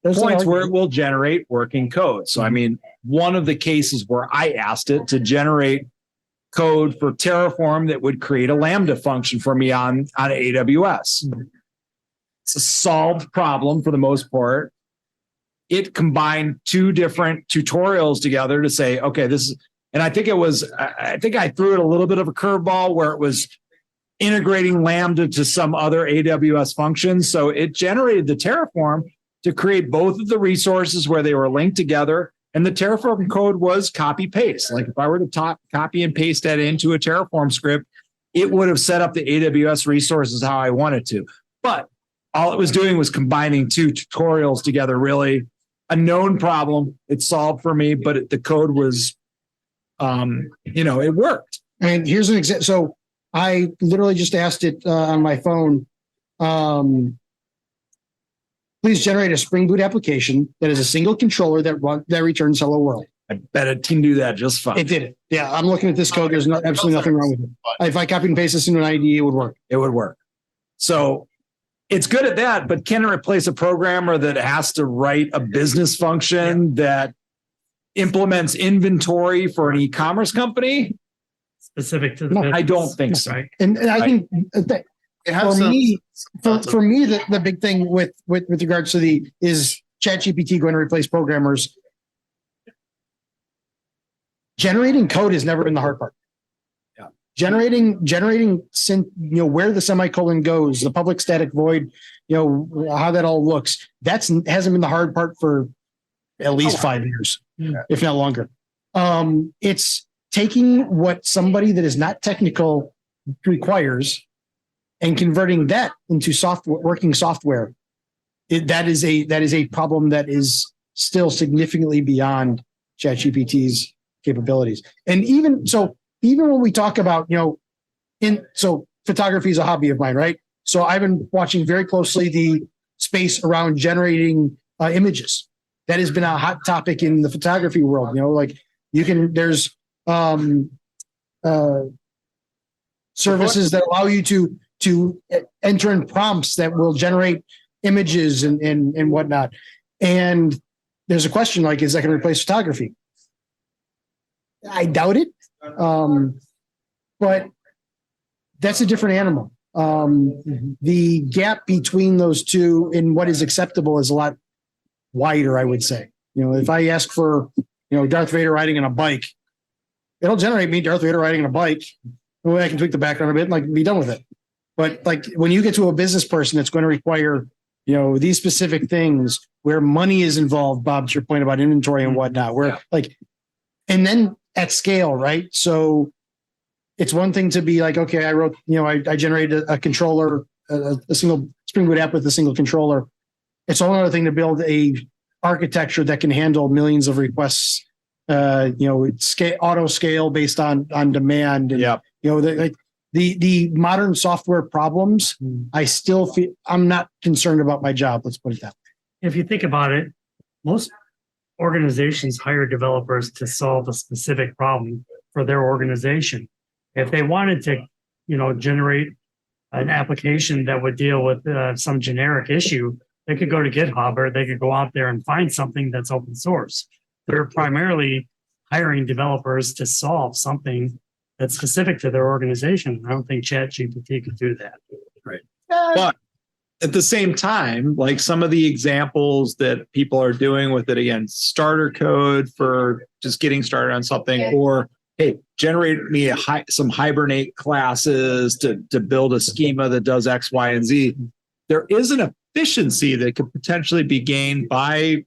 points where it will generate working code. So, I mean, one of the cases where I asked it to generate code for Terraform that would create a Lambda function for me on AWS. It's a solved problem for the most part. It combined two different tutorials together to say, okay, this is, and I think I threw it a little bit of a curveball where it was integrating Lambda to some other AWS functions. So it generated the Terraform to create both of the resources where they were linked together. And the Terraform code was copy paste. Like if I were to copy and paste that into a Terraform script, it would have set up the AWS resources how I wanted to. But all it was doing was combining two tutorials together, really. A known problem. It solved for me, but the code was, it worked. And here's an example. So I literally just asked it on my phone, please generate a Spring Boot application that is a single controller that returns hello world. I bet it can do that just fine. It did it. Yeah, I'm looking at this code. There's absolutely nothing wrong with it. If I copy and paste this into an IDE, it would work. It would work. So it's good at that, but can it replace a programmer that has to write a business function that implements inventory for an e-commerce company? Specific to the No, business. I don't think so. Right. And I think that for me, the big thing with regards to is ChatGPT going to replace programmers? Generating code has never been the hard part. Yeah. Generating where the semicolon goes, the public static void, how that all looks. Hasn't been the hard part for at least 5 years, if not longer. It's taking what somebody that is not technical requires and converting that into working software. That is a problem that is still significantly beyond ChatGPT's capabilities. And even when we talk about, photography is a hobby of mine, right? So I've been watching very closely the space around generating images. That has been a hot topic in the photography world. There's services that allow you to enter in prompts that will generate images and whatnot. And there's a question like, is that going to replace photography? I doubt it. But that's a different animal. The gap between those two in what is acceptable is a lot wider, I would say. If I ask for, Darth Vader riding on a bike, it'll generate me Darth Vader riding on a bike. I can tweak the background a bit and be done with it. But when you get to a business person that's going to require, these specific things where money is involved, Bob, to your point about inventory and whatnot, and then at scale, right? So it's one thing to be like, okay, I wrote, I generated a controller, a single Spring Boot app with a single controller. It's a whole other thing to build a architecture that can handle millions of requests, auto scale based on demand. And, the modern software problems, I still feel I'm not concerned about my job. Let's put it that way. If you think about it, most organizations hire developers to solve a specific problem for their organization. If they wanted to, generate an application that would deal with some generic issue, they could go to GitHub or they could go out there and find something that's open source. They're primarily hiring developers to solve something that's specific to their organization. I don't think ChatGPT could do that. Right. But at the same time, like some of the examples that people are doing with it, again, starter code for just getting started on something, or hey, generate me some Hibernate classes to build a schema that does X, Y, and Z. There is an efficiency that could potentially be gained by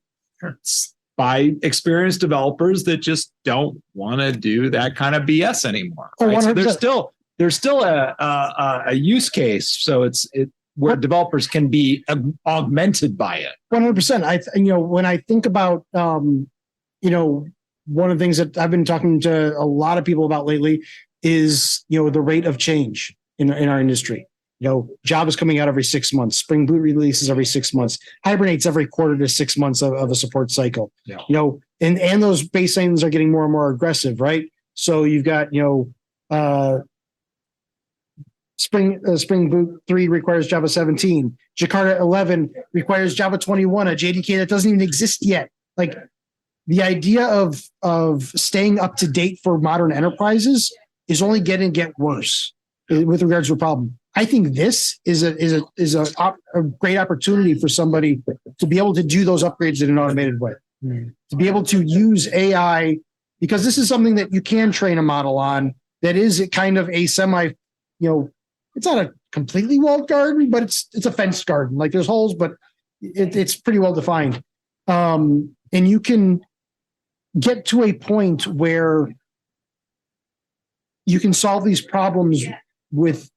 experienced developers that just don't want to do that kind of BS anymore. Right? So there's still a use case. So where developers can be augmented by it. 100%. When I think about, one of the things that I've been talking to a lot of people about lately is, the rate of change in our industry. Java's coming out every 6 months. Spring Boot releases every 6 months. Hibernate's every quarter to 6 months of a support cycle. Yeah. And those baselanes are getting more and more aggressive, right? So you've got, Spring Boot 3 requires Java 17. Jakarta 11 requires Java 21, a JDK that doesn't even exist yet. Like the idea of staying up to date for modern enterprises is only getting worse with regards to a problem. I think this is a great opportunity for somebody to be able to do those upgrades in an automated way, to be able to use AI, because this is something that you can train a model on that is kind of a semi, it's not a completely walled garden, but it's a fenced garden. Like there's holes, but it's pretty well defined. And you can get to a point where you can solve these problems with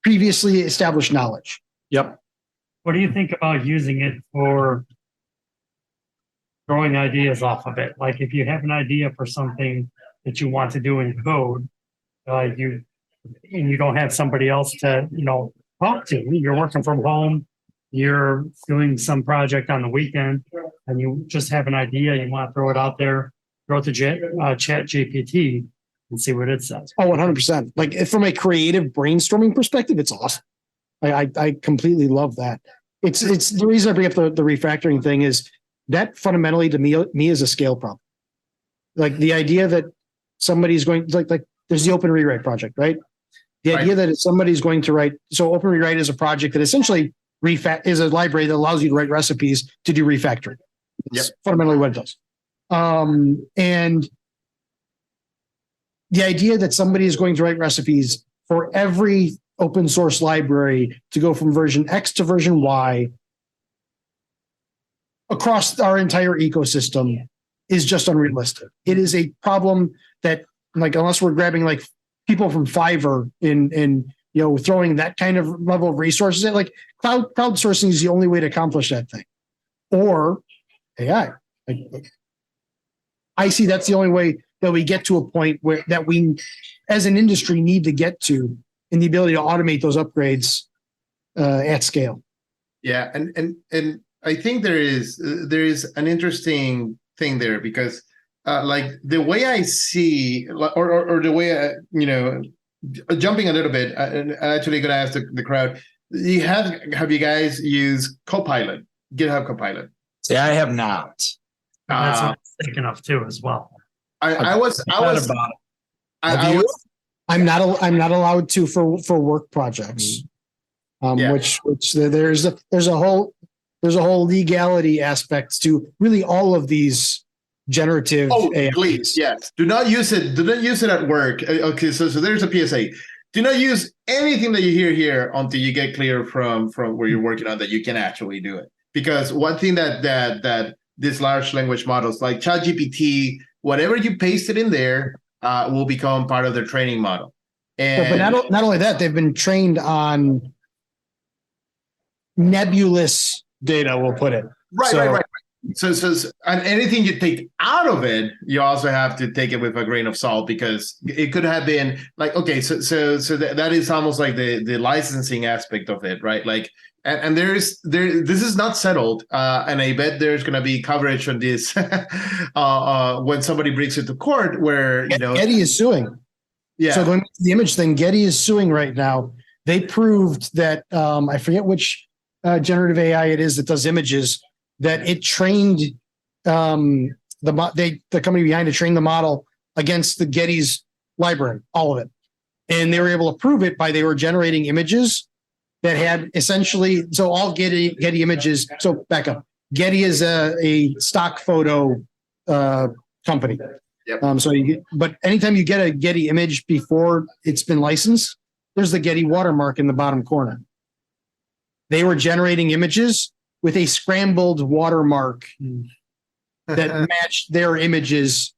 previously established knowledge. Yep. What do you think about using it for throwing ideas off of it? Like if you have an idea for something that you want to do in code, you don't have somebody else to, talk to. You're working from home, you're doing some project on the weekend, and you just have an idea, you want to throw it out there, throw it to Chat GPT and see what it says. Oh, 100%. Like from a creative brainstorming perspective, it's awesome. I completely love that. It's the reason I bring up the refactoring thing is that fundamentally to me is a scale problem. Like the idea that somebody's going like there's the Open Rewrite project, right? The idea that somebody's going to write, so Open Rewrite is a project that essentially is a library that allows you to write recipes to do refactoring. That's fundamentally what it does. And the idea that somebody is going to write recipes for every open source library to go from version X to version Y across our entire ecosystem is just unrealistic. It is a problem that, like, unless we're grabbing like people from Fiverr and throwing that kind of level of resources in, like crowdsourcing is the only way to accomplish that thing. Or AI. I see that's the only way that we get to a point where that we as an industry need to get to in the ability to automate those upgrades at scale. Yeah, and I think there is an interesting thing there because like the way I see or the way jumping a little bit, and actually going to ask the crowd, have you guys used Copilot, GitHub Copilot? See, I have not. That's what I'm thinking of too as well. I'm not allowed to for work projects. Which there's a whole legality aspect to really all of these generative AI. Please, yes. Do not use it at work. Okay, so there's a PSA. Do not use anything that you hear here until you get clear from where you're working on that you can actually do it. Because one thing that these large language models like ChatGPT, whatever you paste it in there, will become part of their training model. And but not only that, they've been trained on nebulous data, we'll put it. Right. So and anything you take out of it, you also have to take it with a grain of salt because it could have been like, okay, so that is almost like the licensing aspect of it, right? Like, and this is not settled, and I bet there's going to be coverage on this when somebody brings it to court, where Getty is suing. Yeah. So going to the image thing, Getty is suing right now. They proved that I forget which generative AI it is that does images, that it trained the company behind it trained the model against the Getty's library, all of it, and they were able to prove it by they were generating images that had essentially all Getty images. So back up, Getty is a stock photo company. Yep. But anytime you get a Getty image before it's been licensed, there's the Getty watermark in the bottom corner. They were generating images with a scrambled watermark that matched their images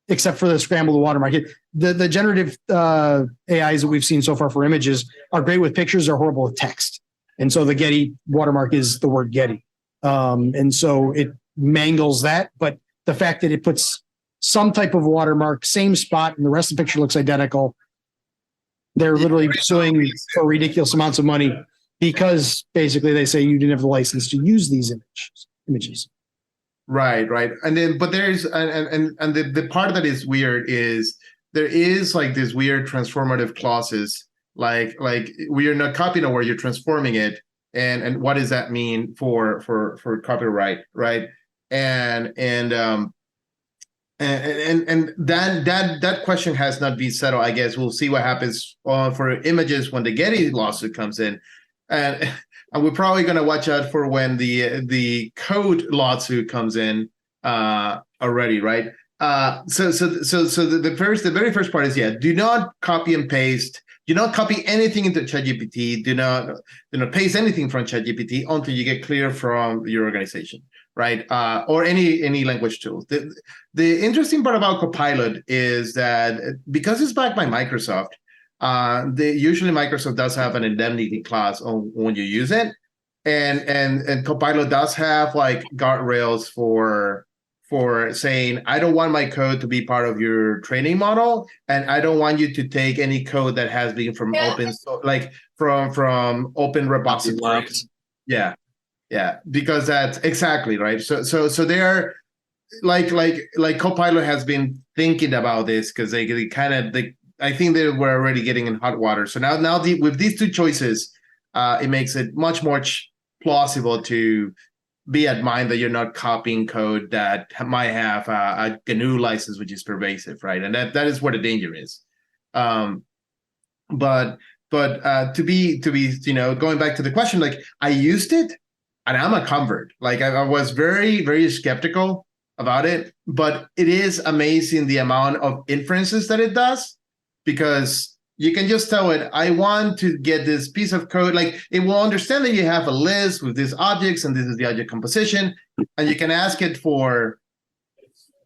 except for the scramble to watermark. The generative AIs that we've seen so far for images are great with pictures, are horrible with text. And so the Getty watermark is the word Getty. And so it mangles that. But the fact that it puts some type of watermark, same spot, and the rest of the picture looks identical, they're literally suing for ridiculous amounts of money because basically they say you didn't have the license to use these images. Right. And then, but there's, and the part that is weird is there is like this weird transformative clauses, like we are not copying it where you're transforming it. And what does that mean for copyright? Right. And that question has not been settled. I guess we'll see what happens for images when the Getty lawsuit comes in. And we're probably going to watch out for when the code lawsuit comes in already, right? So the very first part is, do not copy and paste. Do not copy anything into ChatGPT. Do not paste anything from ChatGPT until you get clear from your organization, right? Or any language tool. The interesting part about Copilot is that because it's backed by Microsoft, usually Microsoft does have an indemnity clause on when you use it, and Copilot does have like guardrails for saying, I don't want my code to be part of your training model, and I don't want you to take any code that has been from open, like from open repositories. Yeah, because that's exactly right. So they're like Copilot has been thinking about this because they I think they were already getting in hot water. So now with these two choices, it makes it much more plausible to be at mind that you're not copying code that might have a GNU license, which is pervasive, right? And that is where the danger is. But to be going back to the question, like I used it, and I'm a convert. Like I was very, very skeptical about it, but it is amazing the amount of inferences that it does. Because you can just tell it, I want to get this piece of code. Like it will understand that you have a list with these objects and this is the object composition. And you can ask it for,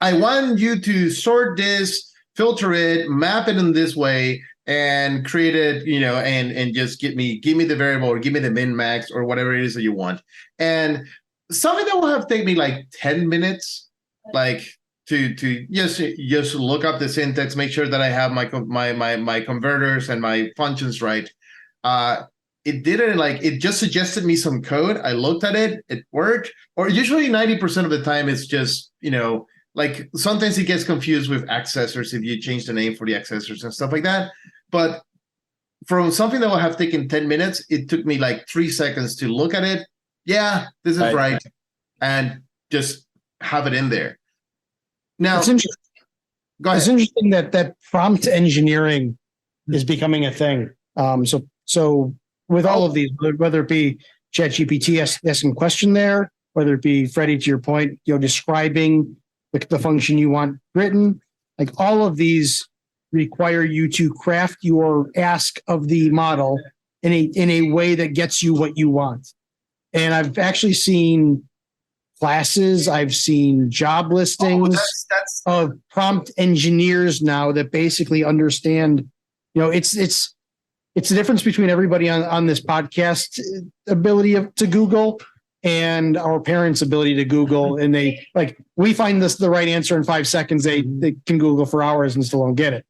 I want you to sort this, filter it, map it in this way, and create it, and just give me the variable or give me the min max or whatever it is that you want. And something that will have taken me like 10 minutes, like to just look up the syntax, make sure that I have my converters and my functions right. It didn't it just suggested me some code. I looked at it, it worked. Or usually 90% of the time it's just, like sometimes it gets confused with accessors if you change the name for the accessors and stuff like that. But from something that would have taken 10 minutes, it took me like 3 seconds to look at it. Yeah, this is right. And just have it in there. Now, it's interesting that prompt engineering is becoming a thing. So with all of these, whether it be ChatGPT asking a question there, whether it be Freddie, to your point, describing the function you want written, like all of these require you to craft your ask of the model in a way that gets you what you want. And I've actually seen classes, I've seen job listings of prompt engineers now that basically understand, it's the difference between everybody on this podcast ability to Google and our parents' ability to Google. And we find the right answer in 5 seconds. They can Google for hours and still don't get it.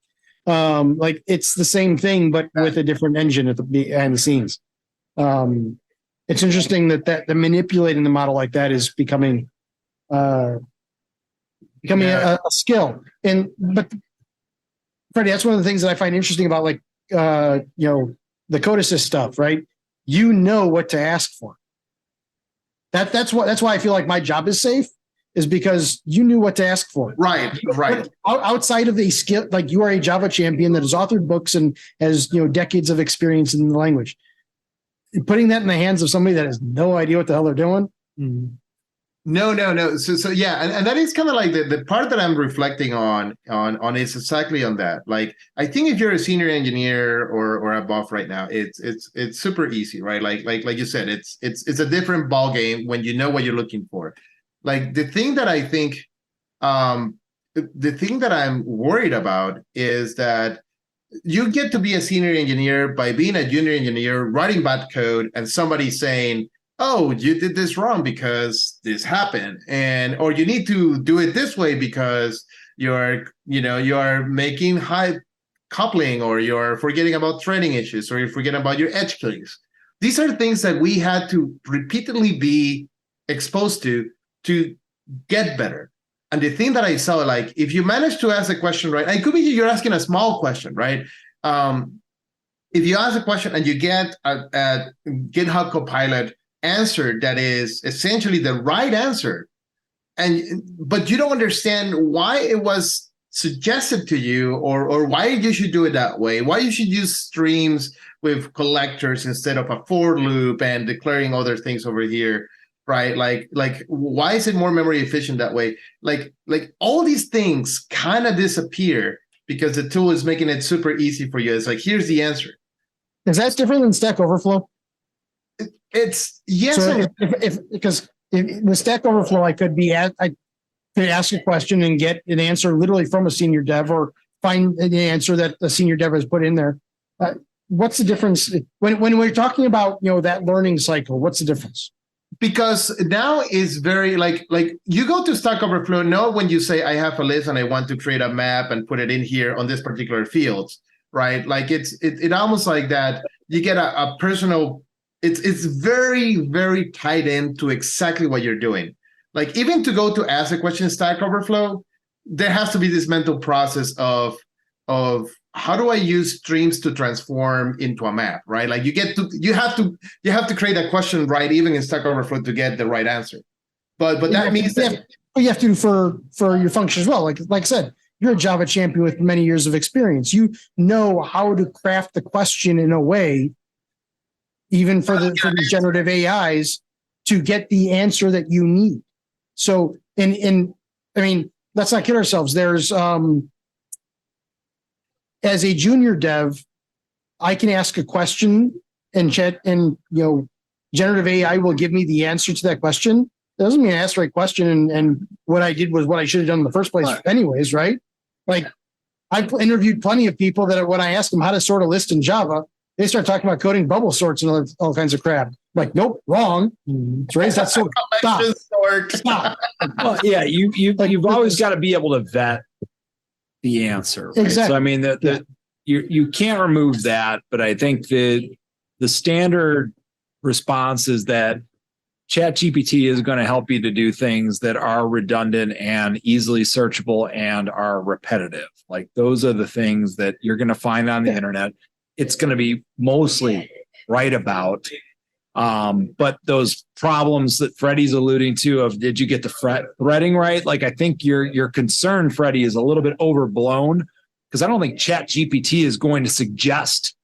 It's the same thing, but with a different engine behind the scenes. It's interesting that the manipulating the model like that is becoming a skill. But Freddie, that's one of the things that I find interesting about the code assist stuff, right? You know what to ask for. That's why I feel like my job is safe, is because you knew what to ask for. Right. Outside of a skill, like you are a Java champion that has authored books and has decades of experience in the language. Putting that in the hands of somebody that has no idea what the hell they're doing. No. So yeah, and that is kind of like the part that I'm reflecting on is exactly on that. Like, I think if you're a senior engineer or above right now, it's super easy, right? Like you said, it's a different ball game when you know what you're looking for. Like the thing that I think the thing that I'm worried about is that you get to be a senior engineer by being a junior engineer, writing bad code, and somebody saying, "Oh, you did this wrong because this happened," or you need to do it this way because you're making high coupling, or you're forgetting about threading issues, or you're forgetting about your edge case. These are things that we had to repeatedly be exposed to get better. And the thing that I saw, like, if you manage to ask a question right, it could be you're asking a small question, right? If you ask a question and you get a GitHub Copilot answer that is essentially the right answer, but you don't understand why it was suggested to you, or why you should do it that way, why you should use streams with collectors instead of a for loop and declaring other things over here, right? Like why is it more memory efficient that way? Like all these things kind of disappear because the tool is making it super easy for you. It's like, here's the answer. Is that different than Stack Overflow? It's yes. So because with Stack Overflow, I could ask a question and get an answer literally from a senior dev, or find an answer that a senior dev has put in there. What's the difference when we're talking about that learning cycle? What's the difference? Because now is very like you go to Stack Overflow. No, when you say I have a list and I want to create a map and put it in here on this particular field, right? Like it almost like that. You get a personal. It's very, very tied in to exactly what you're doing. Like even to go to ask a question in Stack Overflow, there has to be this mental process of how do I use streams to transform into a map, right? Like you have to create a question right even in Stack Overflow to get the right answer. But that means that you have to for your function as well. Like I said, you're a Java champion with many years of experience. You know how to craft the question in a way, even for the generative AIs, to get the answer that you need. So, I mean, let's not kid ourselves. There's, as a junior dev, I can ask a question and chat, and generative AI will give me the answer to that question. That doesn't mean I asked the right question, and what I did was what I should have done in the first place, anyways, right? Like, I've interviewed plenty of people that when I ask them how to sort a list in Java, they start talking about coding bubble sorts and all kinds of crap. Like, nope, wrong. Raise that sort. Stop. Well, yeah, you've always got to be able to vet the answer. Right? Exactly. So I mean you can't remove that, but I think that the standard response is that ChatGPT is going to help you to do things that are redundant and easily searchable and are repetitive. Like those are the things that you're going to find on the internet. It's going to be mostly right about. But those problems that Freddie's alluding to of did you get the threading right? Like I think your concern, Freddie, is a little bit overblown, because I don't think ChatGPT is going to suggest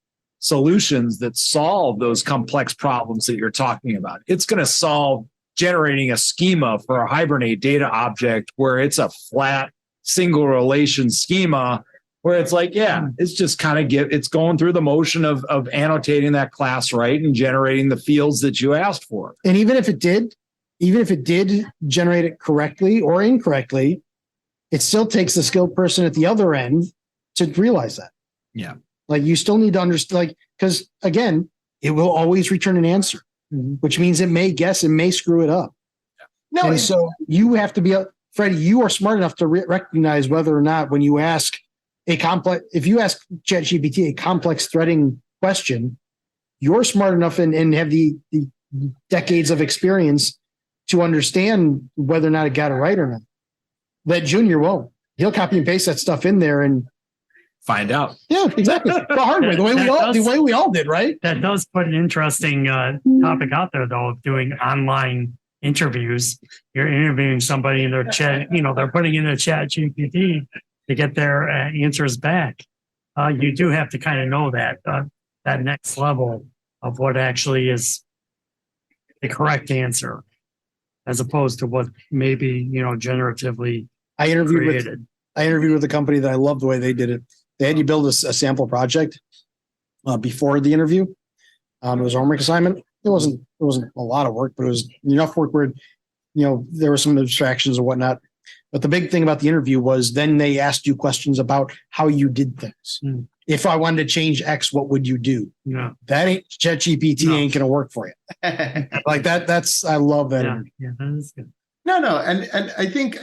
solutions that solve those complex problems that you're talking about. It's going to solve generating a schema for a Hibernate data object where it's a flat single relation schema where it's like, it's just kind of it's going through the motion of annotating that class right and generating the fields that you asked for. And even if it did generate it correctly or incorrectly, it still takes the skilled person at the other end to realize that. Yeah. Like you still need to understand, like, because again, it will always return an answer, which means it may guess and may screw it up. No, and so you have to be, Freddie, you are smart enough to recognize whether or not when you ask if you ask ChatGPT a complex threading question, you're smart enough and have the decades of experience to understand whether or not it got it right or not. That junior won't. He'll copy and paste that stuff in there and find out. Yeah, exactly. The hard way, the way we all did, right? That does put an interesting topic out there, though, of doing online interviews. You're interviewing somebody in their chat, they're putting in their chat GPT to get their answers back. You do have to kind of know that next level of what actually is the correct answer, as opposed to what maybe, generatively I interviewed created. with a company that I love the way they did it. They had you build a sample project before the interview. It was a homework assignment. It wasn't a lot of work, but it was enough work where, there were some abstractions and whatnot. But the big thing about the interview was then they asked you questions about how you did things. If I wanted to change X, what would you do? Yeah. That ain't ChatGPT ain't going to work for you. Like that's, I love that. Yeah, that is good. No, and I think,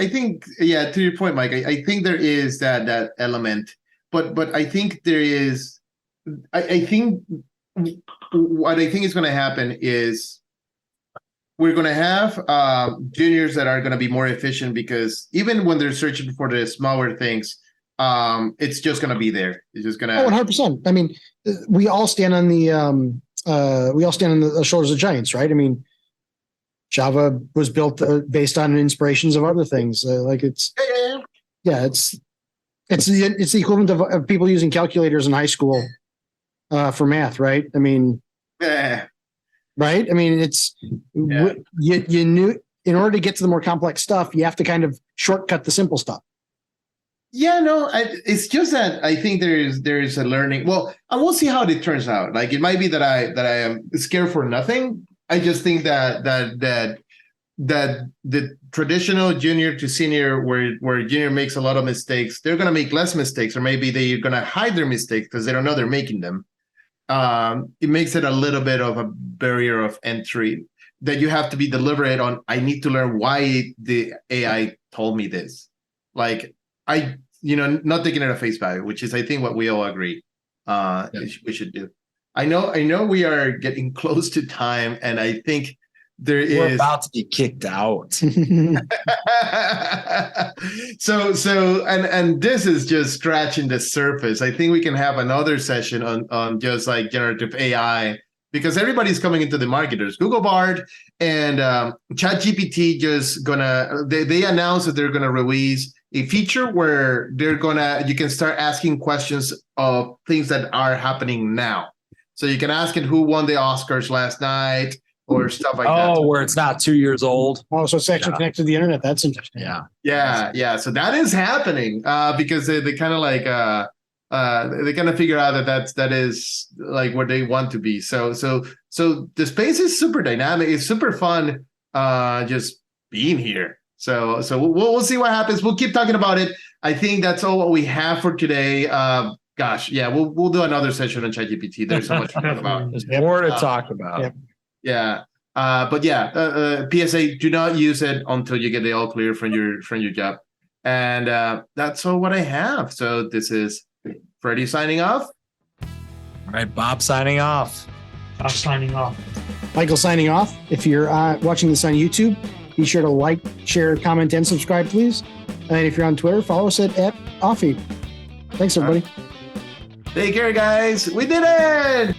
yeah, to your point, Mike, I think there is that element, but I think there is, I think what I think is going to happen is we're going to have juniors that are going to be more efficient because even when they're searching for the smaller things, it's just going to be there. It's just going to. 100%. I mean, we all stand on the shoulders of giants, right? I mean, Java was built based on inspirations of other things. It's the equivalent of people using calculators in high school for math, right? I mean, right? I mean, you knew in order to get to the more complex stuff, you have to kind of shortcut the simple stuff. Yeah, no, it's just that I think there is a learning. Well, and we'll see how it turns out. Like it might be that I am scared for nothing. I just think that the traditional junior to senior, where junior makes a lot of mistakes, they're going to make less mistakes, or maybe they're going to hide their mistakes because they don't know they're making them. It makes it a little bit of a barrier of entry that you have to be deliberate on. I need to learn why the AI told me this. Like not taking it at face value, which is I think what we all agree we should do. I know we are getting close to time, and I think we're about to be kicked out. So and this is just scratching the surface. I think we can have another session on just like generative AI, because everybody's coming into the market. There's Google Bard and ChatGPT they announced that they're gonna release a feature where you can start asking questions of things that are happening now. So you can ask it who won the Oscars last night or stuff like that. Oh, where it's not 2 years old. Oh, so it's actually connected to the internet. That's interesting. Yeah. So that is happening because they kind of like they kind of figure out that is like where they want to be. So the space is super dynamic. It's super fun just being here. So we'll see what happens. We'll keep talking about it. I think that's all what we have for today. Gosh, yeah, we'll do another session on ChatGPT. There's so much to talk about. There's more to talk about. Yep. Yeah. But yeah, PSA, do not use it until you get the all clear from your job. And that's all what I have. So this is Freddie signing off. All right, Bob signing off. Bob signing off. Michael signing off. If you're watching this on YouTube, be sure to like, share, comment, and subscribe, please. And if you're on Twitter, follow us at OffHeap. Thanks, everybody. Take care, guys. We did it.